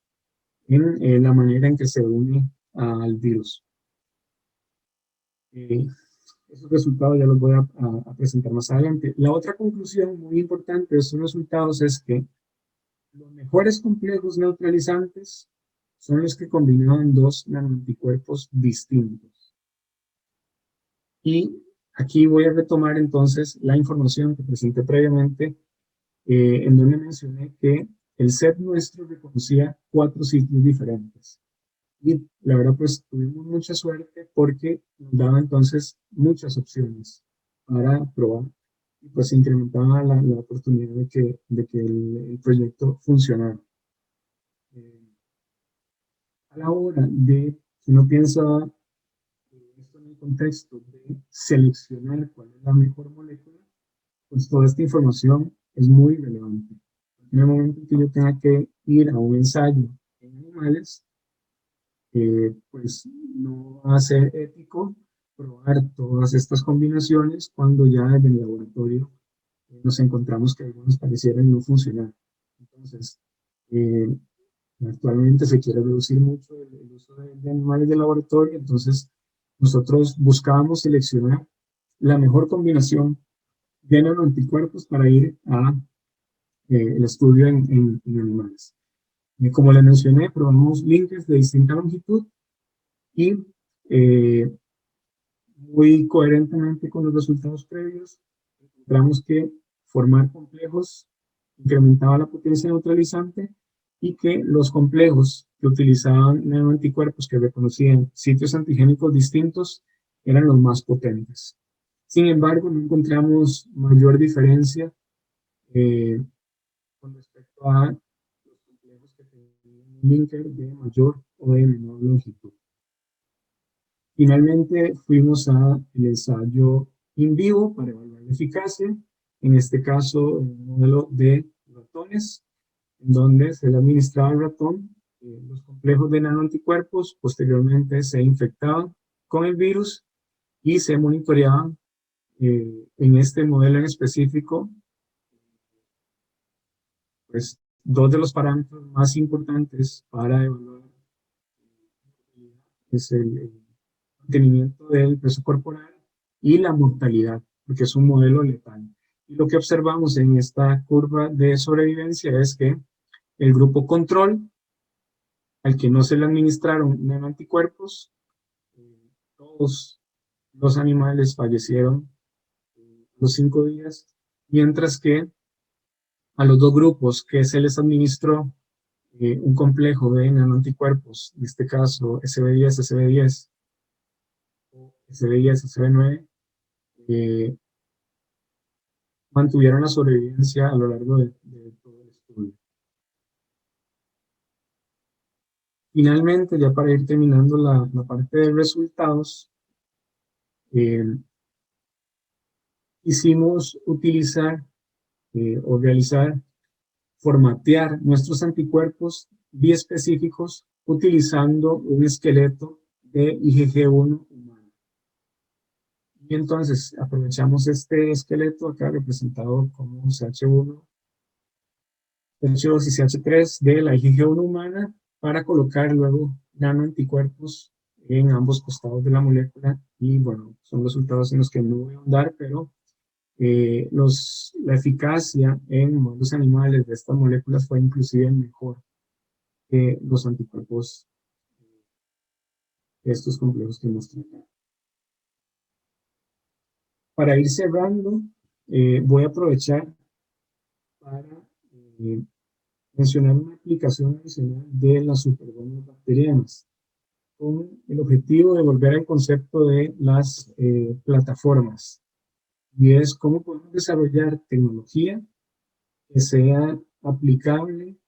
en la manera en que se une al virus. Esos resultados ya los voy a presentar más adelante. La otra conclusión muy importante de estos resultados es que los mejores complejos neutralizantes son los que combinaban dos nanoanticuerpos distintos. Y aquí voy a retomar entonces la información que presenté previamente, en donde mencioné que el set nuestro reconocía 4 sitios diferentes. Y la verdad, pues tuvimos mucha suerte porque nos daba entonces muchas opciones para probar. Y pues incrementaba la oportunidad de que el proyecto funcionara. A la hora de, si uno piensa esto en el contexto de seleccionar cuál es la mejor molécula, pues toda esta información es muy relevante. En el momento que yo tenga que ir a un ensayo en animales, pues no va a ser ético probar todas estas combinaciones cuando ya en el laboratorio nos encontramos que algunos parecieran no funcionar. Entonces, eh, actualmente se quiere reducir mucho el uso de animales de laboratorio, entonces nosotros buscábamos seleccionar la mejor combinación de nanoanticuerpos para ir a el estudio en animales. Como les mencioné, probamos linkers de distinta longitud y muy coherentemente con los resultados previos, encontramos que formar complejos incrementaba la potencia neutralizante y que los complejos que utilizaban nanoanticuerpos que reconocían sitios antigénicos distintos eran los más potentes. Sin embargo, no encontramos mayor diferencia con respecto a los complejos que tenían un linker de mayor o de menor longitud. Finalmente fuimos al ensayo in vivo para evaluar la eficacia, en este caso un modelo de ratones, en donde se le administraba al ratón los complejos de nanoanticuerpos, posteriormente se infectaban con el virus y se monitoreaban en este modelo en específico, pues 2 de los parámetros más importantes para evaluar es el mantenimiento del peso corporal y la mortalidad, porque es un modelo letal. Y lo que observamos en esta curva de sobrevivencia es que el grupo control, al que no se le administraron nanoanticuerpos, todos los animales fallecieron los 5 días, mientras que a los 2 grupos que se les administró un complejo de nanoanticuerpos, en este caso SB10, SB10, SB10, SB9, mantuvieron la sobrevivencia a lo largo de todo el estudio. Finalmente, ya para ir terminando la parte de resultados, hicimos utilizar o realizar, formatear nuestros anticuerpos biespecíficos utilizando un esqueleto de IgG1 humano. Y entonces aprovechamos este esqueleto acá representado como CH1, CH2 y CH3 de la IgG1 humana para colocar luego nanoanticuerpos en ambos costados de la molécula y bueno, son resultados en los que no voy a ahondar, pero la eficacia en modelos animales de estas moléculas fue inclusive mejor que los anticuerpos de estos complejos que hemos tratado. Para ir cerrando, voy a aprovechar para mencionar una aplicación adicional de las supergomas bacterianas, con el objetivo de volver al concepto de las plataformas, y es cómo podemos desarrollar tecnología que sea aplicable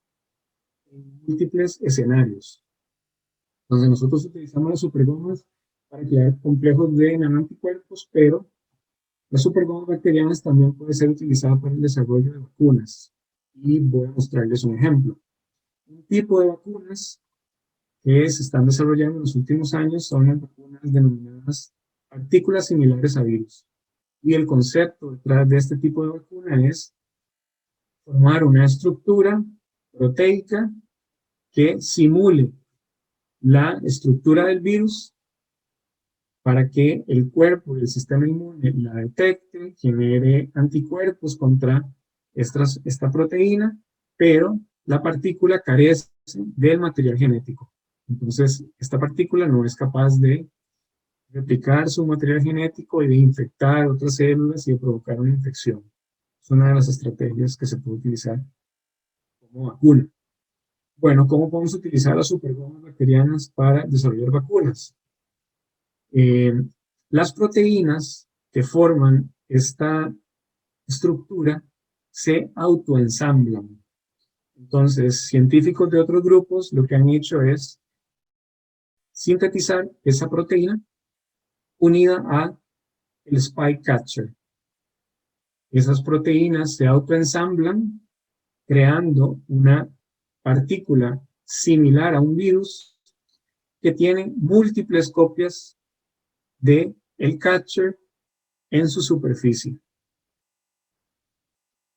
en múltiples escenarios. Entonces nosotros utilizamos las supergomas para crear complejos de nanoanticuerpos, pero las supergomas bacterianas también pueden ser utilizadas para el desarrollo de vacunas. Y voy a mostrarles un ejemplo. Un tipo de vacunas que se están desarrollando en los últimos años son las vacunas denominadas partículas similares a virus. Y el concepto detrás de este tipo de vacuna es formar una estructura proteica que simule la estructura del virus para que el cuerpo y el sistema inmune la detecte, genere anticuerpos contra esta proteína, pero la partícula carece del material genético. Entonces, esta partícula no es capaz de replicar su material genético y de infectar otras células y de provocar una infección. Es una de las estrategias que se puede utilizar con como vacuna. Bueno, ¿cómo podemos utilizar las supergomas bacterianas para desarrollar vacunas? Las proteínas que forman esta estructura se autoensamblan. Entonces, científicos de otros grupos lo que han hecho es sintetizar esa proteína unida a el spike catcher. Esas proteínas se autoensamblan creando una partícula similar a un virus que tiene múltiples copias de el catcher en su superficie.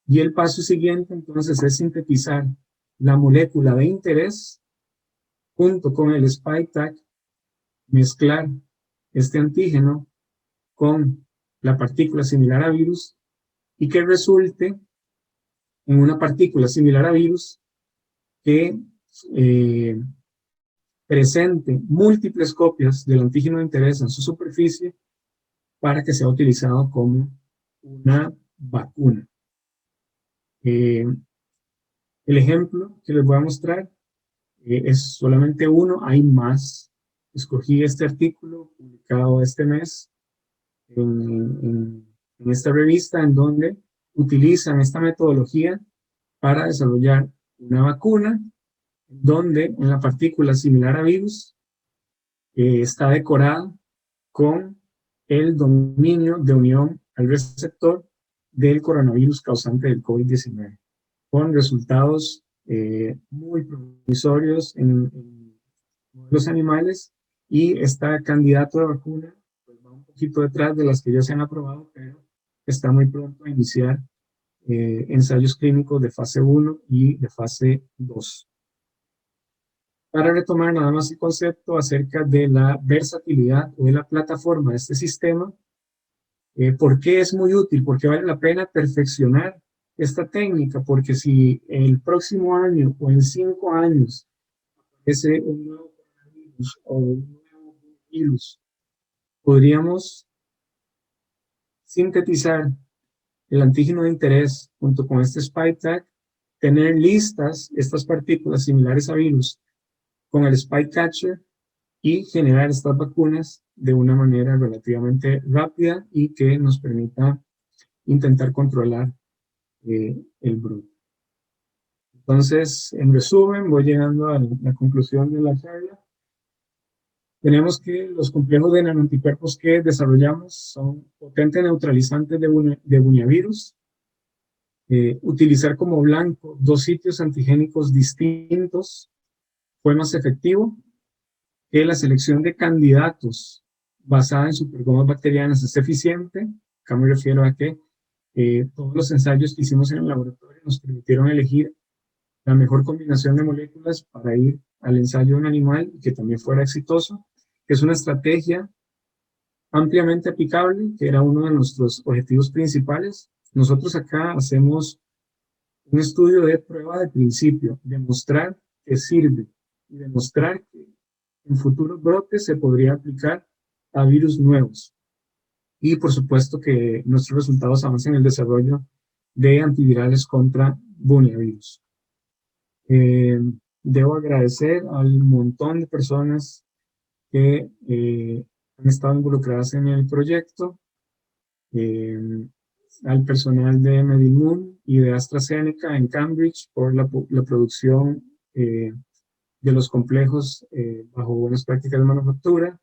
Y el paso siguiente entonces es sintetizar la molécula de interés junto con el spike tag, mezclar este antígeno con la partícula similar a virus y que resulte en una partícula similar a virus que presente múltiples copias del antígeno de interés en su superficie para que sea utilizado como una vacuna. El ejemplo que les voy a mostrar es solamente uno, hay más. Escogí este artículo publicado este mes en esta revista en donde utilizan esta metodología para desarrollar una vacuna donde en la partícula similar a virus está decorada con el dominio de unión al receptor del coronavirus causante del COVID-19, con resultados muy promisorios en modelos animales, y esta candidato de vacuna pues, va un poquito detrás de las que ya se han aprobado, pero está muy pronto a iniciar ensayos clínicos de fase 1 y de fase 2. Para retomar nada más el concepto acerca de la versatilidad o de la plataforma de este sistema, ¿por qué es muy útil? ¿Por qué vale la pena perfeccionar esta técnica? Porque si el próximo año o en 5 años aparece un nuevo coronavirus o un nuevo virus, podríamos sintetizar el antígeno de interés junto con este spike tag, tener listas estas partículas similares a virus con el spike catcher y generar estas vacunas de una manera relativamente rápida y que nos permita intentar controlar el brote. Entonces, en resumen, voy llegando a la conclusión de la charla. Tenemos que los complejos de nanoanticuerpos que desarrollamos son potentes neutralizantes de buñavirus. Utilizar como blanco 2 sitios antigénicos distintos fue más efectivo. Que la selección de candidatos basada en supergomas bacterianas es eficiente. Acá me refiero a que todos los ensayos que hicimos en el laboratorio nos permitieron elegir la mejor combinación de moléculas para ir al ensayo en animal y que también fuera exitoso, que es una estrategia ampliamente aplicable, que era uno de nuestros objetivos principales. Nosotros acá hacemos un estudio de prueba de principio, demostrar que sirve y demostrar que en futuros brotes se podría aplicar a virus nuevos. Y por supuesto que nuestros resultados avancen en el desarrollo de antivirales contra buñavirus. Debo agradecer al montón de personas que han estado involucradas en el proyecto, al personal de Medimoon y de AstraZeneca en Cambridge por la producción de los complejos bajo buenas prácticas de manufactura,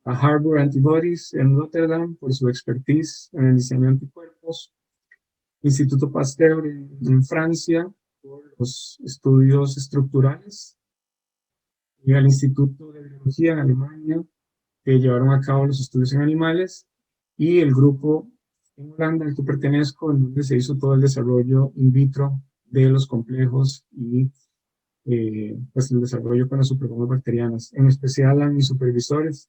a Harbour Antibodies en Rotterdam por su expertise en el diseño de anticuerpos, Instituto Pasteur en Francia por los estudios estructurales, y al Instituto de Biología en Alemania que llevaron a cabo los estudios en animales, y el grupo en Holanda al que pertenezco, en donde se hizo todo el desarrollo in vitro de los complejos y pues el desarrollo con las supergomas bacterianas, en especial a mis supervisores,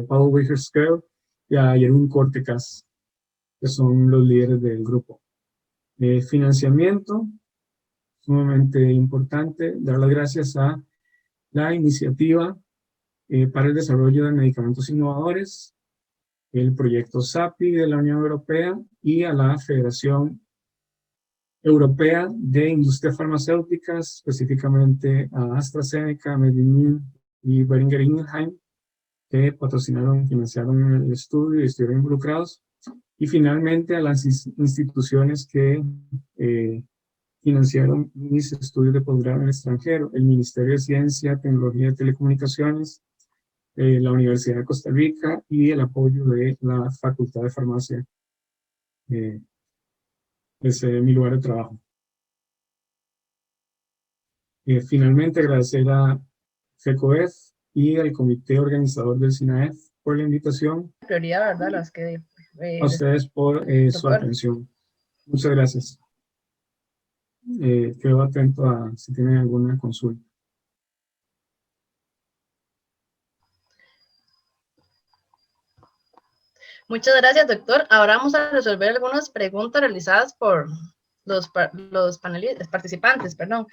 Paul Wicherskell y a Jeroen Kortekas, que son los líderes del grupo. Financiamiento, sumamente importante, dar las gracias a la iniciativa para el desarrollo de medicamentos innovadores, el proyecto SAPI de la Unión Europea y a la Federación europea de industria farmacéutica, específicamente a AstraZeneca, Medellín y Boehringer Ingelheim, que patrocinaron, financiaron el estudio y estuvieron involucrados. Y finalmente a las instituciones que financiaron mis estudios de posgrado en el extranjero, el Ministerio de Ciencia, Tecnología y Telecomunicaciones, la Universidad de Costa Rica y el apoyo de la Facultad de Farmacia. Ese es mi lugar de trabajo. Finalmente, agradecer a FECOEF y al comité organizador del SINAEF por la invitación. Prioridad, ¿verdad? Las que, A ustedes por su atención. Muchas gracias. Quedo atento a si tienen alguna consulta. Muchas gracias, doctor. Ahora vamos a resolver algunas preguntas realizadas por los participantes, perdón.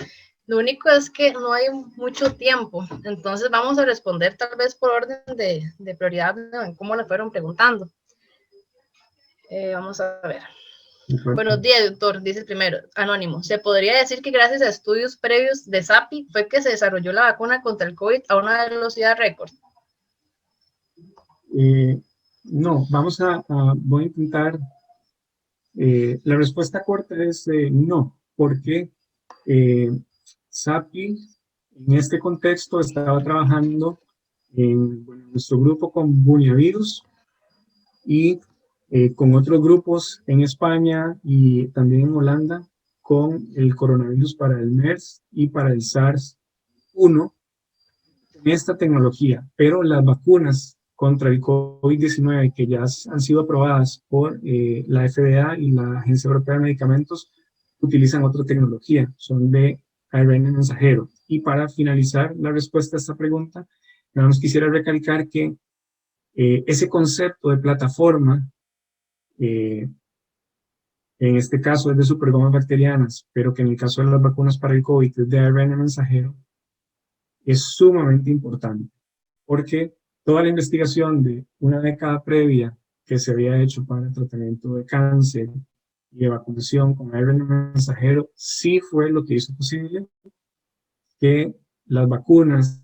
Lo único es que no hay mucho tiempo, entonces vamos a responder tal vez por orden de prioridad, ¿no? En cómo le fueron preguntando. Vamos a ver. Buenos días, doctor, dice el primero, anónimo. ¿Se podría decir que gracias a estudios previos de SAPI fue que se desarrolló la vacuna contra el COVID a una velocidad récord? No, voy a intentar. La respuesta corta es no, porque SAPI en este contexto estaba trabajando en nuestro grupo con Buniavirus y con otros grupos en España y también en Holanda con el coronavirus para el MERS y para el SARS-1 en esta tecnología, pero las vacunas contra el COVID-19 que ya han sido aprobadas por la FDA y la Agencia Europea de Medicamentos utilizan otra tecnología, son de ARN mensajero. Y para finalizar la respuesta a esta pregunta, nada más quisiera recalcar que ese concepto de plataforma, en este caso es de supergomas bacterianas, pero que en el caso de las vacunas para el COVID es de ARN mensajero, es sumamente importante, porque toda la investigación de una década previa que se había hecho para el tratamiento de cáncer y de vacunación con ARN mensajero sí fue lo que hizo posible que las vacunas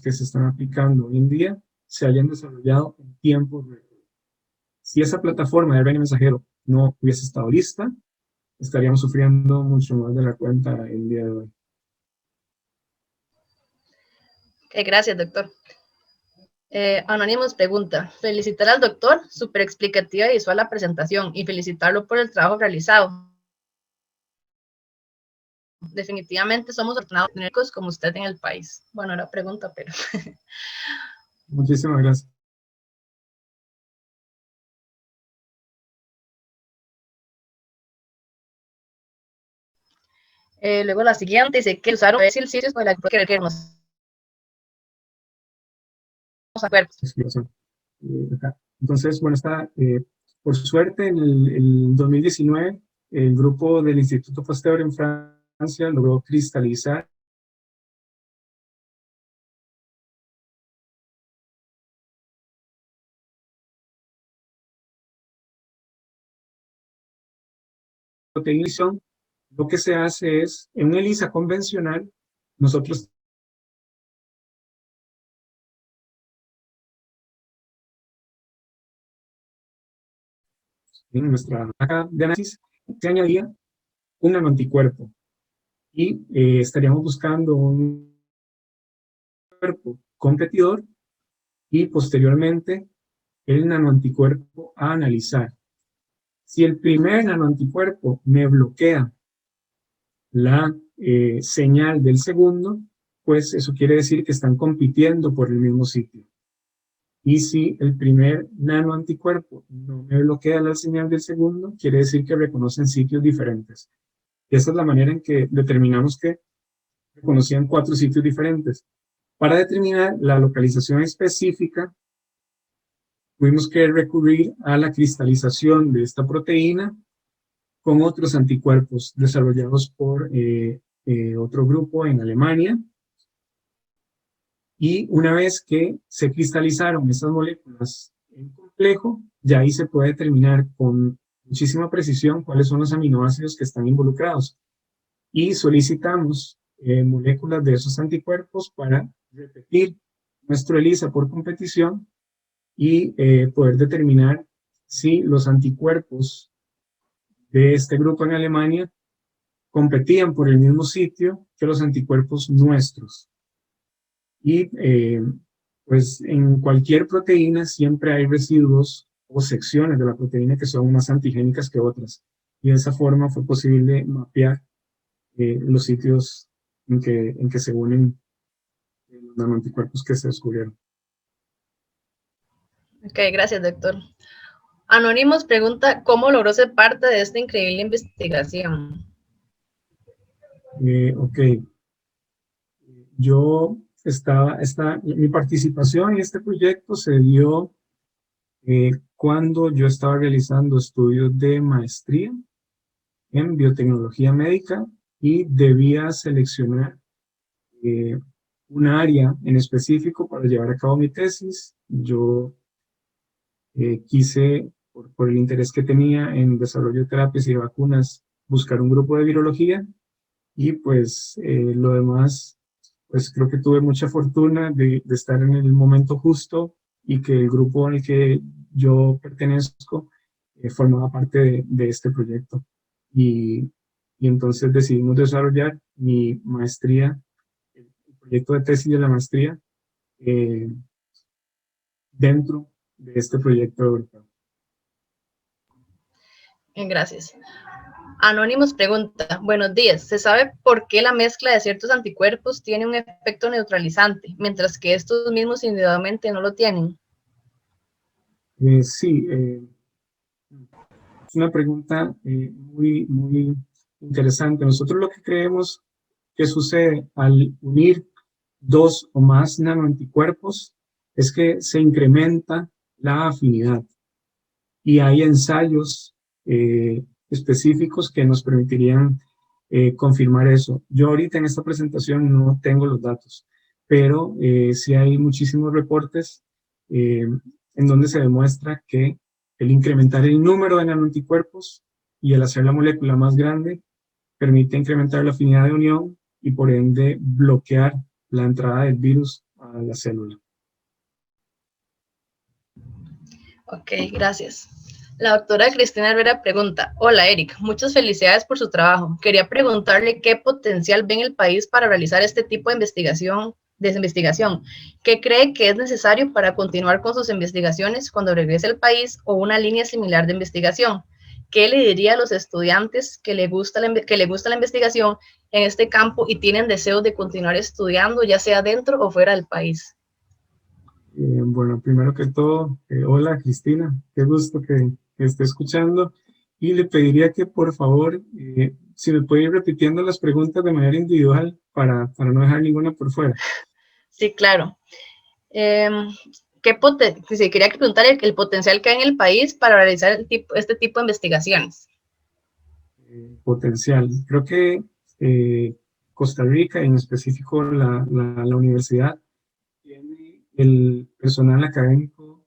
que se están aplicando hoy en día se hayan desarrollado en tiempo récord. Si esa plataforma de ARN mensajero no hubiese estado lista, estaríamos sufriendo mucho más de la cuenta el día de hoy. Gracias, doctor. Anónimos pregunta, felicitar al doctor, súper explicativa y visual la presentación y felicitarlo por el trabajo realizado. Definitivamente somos afortunados tener como usted en el país. Bueno, era pregunta, pero... Muchísimas gracias. Luego la siguiente dice que usaron el sitio con la que queremos. Entonces, bueno, por suerte en el 2019 el grupo del Instituto Pasteur en Francia logró cristalizar proteína. Lo que se hace es, en una ELISA convencional, nosotros en nuestra caja de análisis se añadía un nanoanticuerpo y estaríamos buscando un cuerpo competidor y posteriormente el nanoanticuerpo a analizar. Si el primer nanoanticuerpo me bloquea la señal del segundo, pues eso quiere decir que están compitiendo por el mismo sitio. Y si el primer nanoanticuerpo no me bloquea la señal del segundo, quiere decir que reconocen sitios diferentes. Y esa es la manera en que determinamos que reconocían 4 sitios diferentes. Para determinar la localización específica, tuvimos que recurrir a la cristalización de esta proteína con otros anticuerpos desarrollados por otro grupo en Alemania. Y una vez que se cristalizaron esas moléculas en complejo, ya ahí se puede determinar con muchísima precisión cuáles son los aminoácidos que están involucrados. Y solicitamos moléculas de esos anticuerpos para repetir nuestro ELISA por competición y poder determinar si los anticuerpos de este grupo en Alemania competían por el mismo sitio que los anticuerpos nuestros. Y pues en cualquier proteína siempre hay residuos o secciones de la proteína que son más antigénicas que otras. Y de esa forma fue posible mapear los sitios en que se unen los nanoanticuerpos que se descubrieron. Ok, gracias, doctor. Anónimos pregunta, ¿cómo logró ser parte de esta increíble investigación? Ok. Mi participación en este proyecto se dio cuando yo estaba realizando estudios de maestría en biotecnología médica y debía seleccionar un área en específico para llevar a cabo mi tesis. Yo quise, por el interés que tenía en desarrollo de terapias y de vacunas, buscar un grupo de virología y pues lo demás, pues creo que tuve mucha fortuna de estar en el momento justo y que el grupo al que yo pertenezco formaba parte de este proyecto. Y entonces decidimos desarrollar mi maestría, el proyecto de tesis de la maestría, dentro de este proyecto europeo. Gracias. Anónimos pregunta, buenos días, ¿se sabe por qué la mezcla de ciertos anticuerpos tiene un efecto neutralizante, mientras que estos mismos individualmente no lo tienen? Sí, es una pregunta muy interesante. Nosotros lo que creemos que sucede al unir dos o más nanoanticuerpos es que se incrementa la afinidad y hay ensayos específicos que nos permitirían confirmar eso. Yo ahorita en esta presentación no tengo los datos, pero sí hay muchísimos reportes en donde se demuestra que el incrementar el número de nanoanticuerpos y el hacer la molécula más grande permite incrementar la afinidad de unión y por ende bloquear la entrada del virus a la célula. Ok, gracias. La doctora Cristina Herrera pregunta, hola Eric, muchas felicidades por su trabajo. Quería preguntarle qué potencial ve en el país para realizar este tipo de investigación. ¿Qué cree que es necesario para continuar con sus investigaciones cuando regrese al país o una línea similar de investigación? ¿Qué le diría a los estudiantes que le gusta la investigación en este campo y tienen deseos de continuar estudiando, ya sea dentro o fuera del país? Bueno, primero que todo, hola Cristina, qué gusto que esté escuchando y le pediría que por favor, si me puede ir repitiendo las preguntas de manera individual para no dejar ninguna por fuera. Sí, claro. Quería preguntar el potencial que hay en el país para realizar este tipo de investigaciones. Potencial. Creo que Costa Rica, en específico la universidad, tiene el personal académico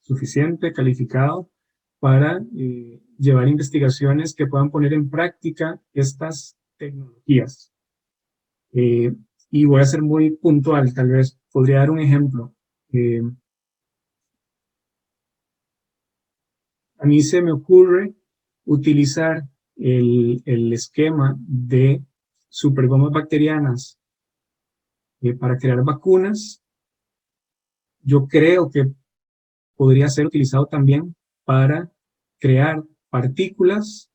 suficiente, calificado, para llevar investigaciones que puedan poner en práctica estas tecnologías. Y voy a ser muy puntual, tal vez podría dar un ejemplo. A mí se me ocurre utilizar el esquema de supergomas bacterianas para crear vacunas. Yo creo que podría ser utilizado también para crear partículas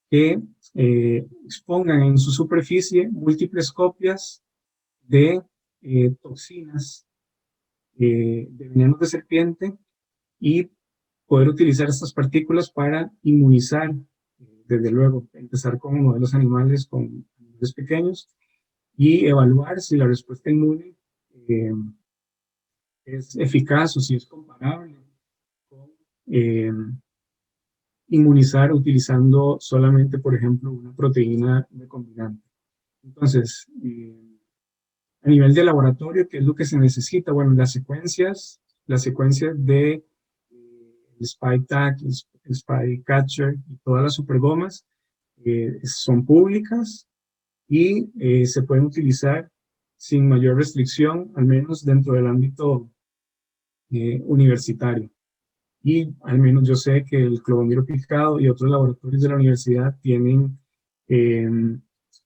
que expongan en su superficie múltiples copias de toxinas, de venenos de serpiente y poder utilizar estas partículas para inmunizar, desde luego, empezar con modelos animales, con animales pequeños y evaluar si la respuesta inmune es eficaz o si es comparable con inmunizar utilizando solamente, por ejemplo, una proteína recombinante. Entonces, a nivel de laboratorio, ¿qué es lo que se necesita? Bueno, las secuencias de spike tag, Spycatcher y todas las supergomas son públicas y se pueden utilizar sin mayor restricción, al menos dentro del ámbito universitario. Y al menos yo sé que el Clovomiro Picado y otros laboratorios de la universidad tienen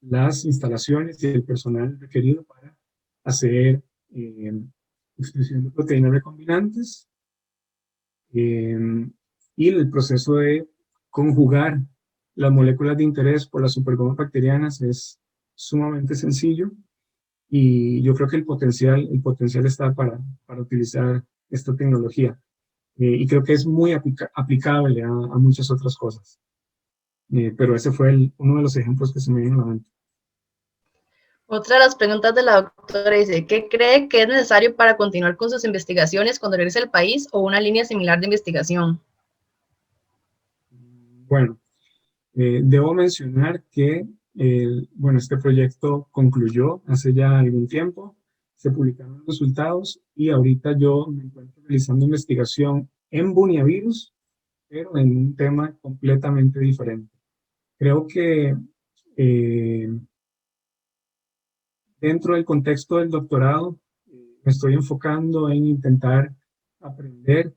las instalaciones y el personal requerido para hacer expresión de proteínas recombinantes y el proceso de conjugar las moléculas de interés por las supergomas bacterianas es sumamente sencillo y yo creo que el potencial está para utilizar esta tecnología y creo que es muy aplicable a muchas otras cosas. Pero ese fue uno de los ejemplos que se me viene a la mente. Otra de las preguntas de la doctora dice, ¿qué cree que es necesario para continuar con sus investigaciones cuando regrese al país o una línea similar de investigación? Bueno, debo mencionar que este proyecto concluyó hace ya algún tiempo, se publicaron los resultados y ahorita yo me encuentro realizando investigación en Buniavirus, pero en un tema completamente diferente. Creo que dentro del contexto del doctorado me estoy enfocando en intentar aprender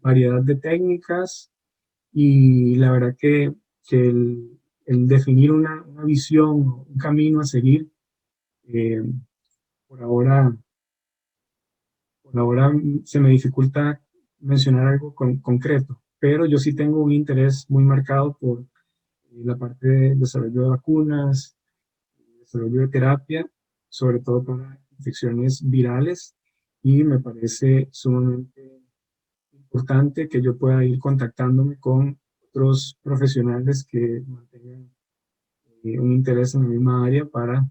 variedad de técnicas y la verdad que el definir una visión, un camino a seguir, por ahora se me dificulta mencionar algo concreto, pero yo sí tengo un interés muy marcado por la parte de desarrollo de vacunas, desarrollo de terapia, sobre todo para infecciones virales, y me parece sumamente importante que yo pueda ir contactándome con otros profesionales que mantengan un interés en la misma área para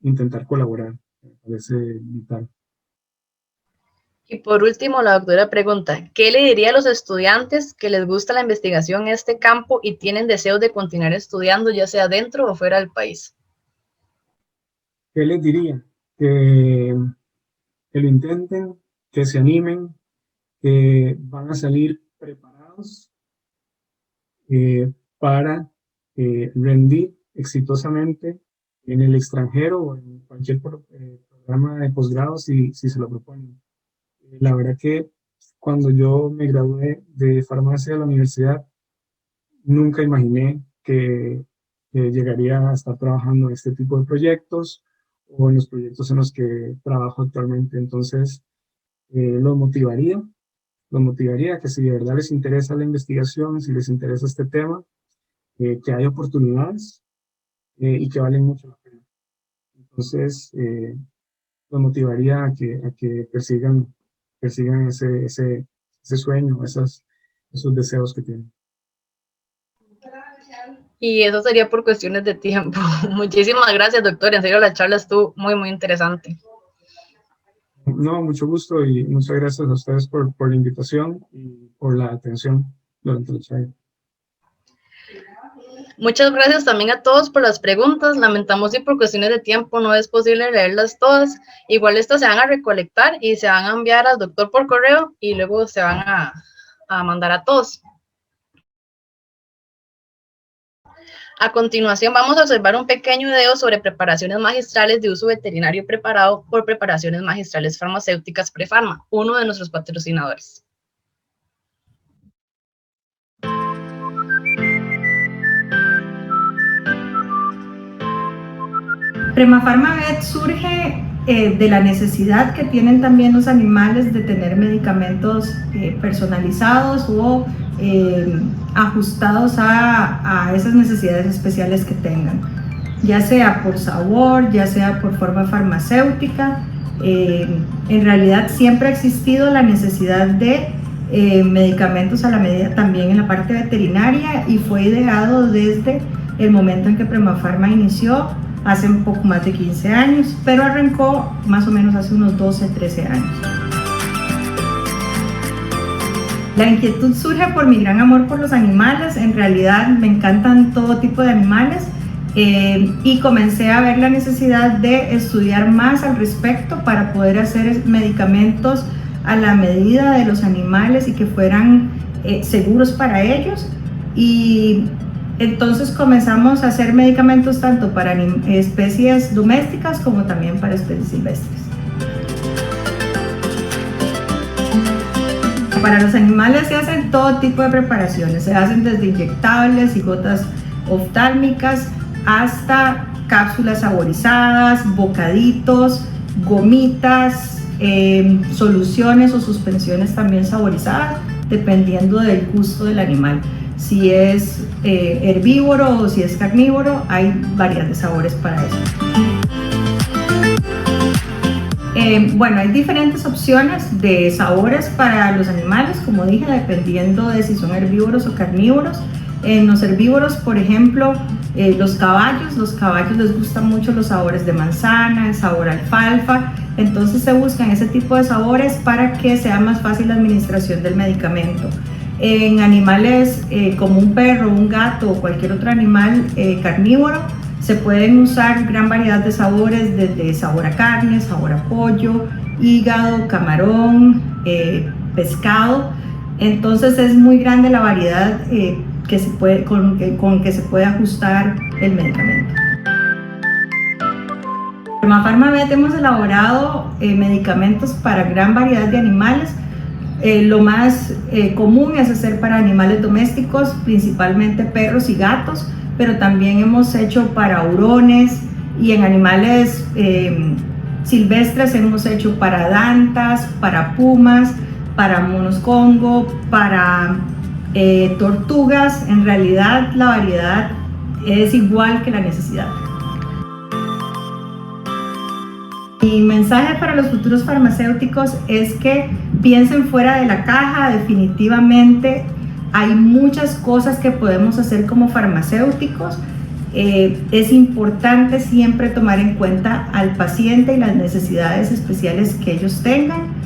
intentar colaborar. Me parece vital. Y por último, la doctora pregunta, ¿qué le diría a los estudiantes que les gusta la investigación en este campo y tienen deseos de continuar estudiando, ya sea dentro o fuera del país? ¿Qué les diría? Que lo intenten, que se animen, que van a salir preparados para rendir exitosamente en el extranjero o en cualquier programa de posgrado si se lo proponen. La verdad que cuando yo me gradué de farmacia de la universidad, nunca imaginé que llegaría a estar trabajando en este tipo de proyectos o en los proyectos en los que trabajo actualmente. Entonces, los motivaría que si de verdad les interesa la investigación, si les interesa este tema, que hay oportunidades y que valen mucho la pena. Entonces, los motivaría a que persigan ese sueño, esos deseos que tienen. Y eso sería por cuestiones de tiempo. Muchísimas gracias, doctor. En serio, la charla estuvo muy, muy interesante. No, mucho gusto y muchas gracias a ustedes por la invitación y por la atención durante la charla. Muchas gracias también a todos por las preguntas. Lamentamos si por cuestiones de tiempo no es posible leerlas todas. Igual estas se van a recolectar y se van a enviar al doctor por correo y luego se van a mandar a todos. A continuación vamos a observar un pequeño video sobre preparaciones magistrales de uso veterinario preparado por Preparaciones Magistrales Farmacéuticas Prefarma, uno de nuestros patrocinadores. Premafarma Vet surge de la necesidad que tienen también los animales de tener medicamentos personalizados o ajustados a esas necesidades especiales que tengan, ya sea por sabor, ya sea por forma farmacéutica. En realidad siempre ha existido la necesidad de medicamentos a la medida también en la parte veterinaria y fue ideado desde el momento en que Premafarma inició hace un poco más de 15 años, pero arrancó más o menos hace unos 12, 13 años. La inquietud surge por mi gran amor por los animales. En realidad me encantan todo tipo de animales y comencé a ver la necesidad de estudiar más al respecto para poder hacer medicamentos a la medida de los animales y que fueran seguros para ellos, y entonces comenzamos a hacer medicamentos tanto para especies domésticas como también para especies silvestres. Para los animales se hacen todo tipo de preparaciones, se hacen desde inyectables y gotas oftálmicas hasta cápsulas saborizadas, bocaditos, gomitas, soluciones o suspensiones también saborizadas, dependiendo del gusto del animal. Si es herbívoro o si es carnívoro, hay variedad de sabores para eso. Bueno, hay diferentes opciones de sabores para los animales, como dije, dependiendo de si son herbívoros o carnívoros. En los herbívoros, por ejemplo, los caballos les gustan mucho los sabores de manzana, el sabor alfalfa, entonces se buscan ese tipo de sabores para que sea más fácil la administración del medicamento. En animales como un perro, un gato o cualquier otro animal carnívoro, se pueden usar gran variedad de sabores, desde sabor a carne, sabor a pollo, hígado, camarón, pescado. Entonces es muy grande la variedad con que se puede ajustar el medicamento. En Pharmavet hemos elaborado medicamentos para gran variedad de animales. Lo más común es hacer para animales domésticos, principalmente perros y gatos, pero también hemos hecho para hurones, y en animales silvestres hemos hecho para dantas, para pumas, para monos congo, para tortugas. En realidad la variedad es igual que la necesidad. Mi mensaje para los futuros farmacéuticos es que piensen fuera de la caja. Definitivamente hay muchas cosas que podemos hacer como farmacéuticos. Es importante siempre tomar en cuenta al paciente y las necesidades especiales que ellos tengan.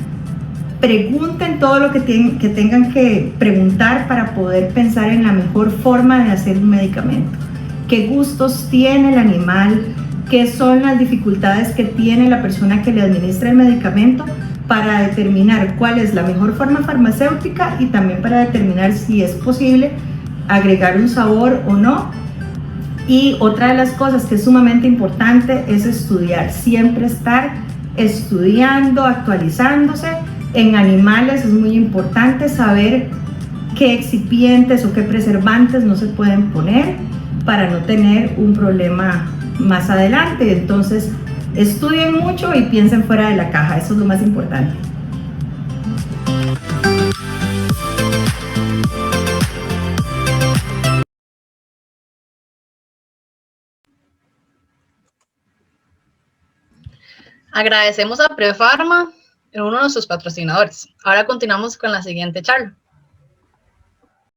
Pregunten todo lo que tengan que preguntar para poder pensar en la mejor forma de hacer un medicamento. ¿Qué gustos tiene el animal? ¿Qué son las dificultades que tiene la persona que le administra el medicamento? Para determinar cuál es la mejor forma farmacéutica, y también para determinar si es posible agregar un sabor o no. Y otra de las cosas que es sumamente importante es estudiar, siempre estar estudiando, actualizándose. En animales es muy importante saber qué excipientes o qué preservantes no se pueden poner para no tener un problema más adelante. Entonces, estudien mucho y piensen fuera de la caja, eso es lo más importante. Agradecemos a Prefarma, uno de sus patrocinadores. Ahora continuamos con la siguiente charla.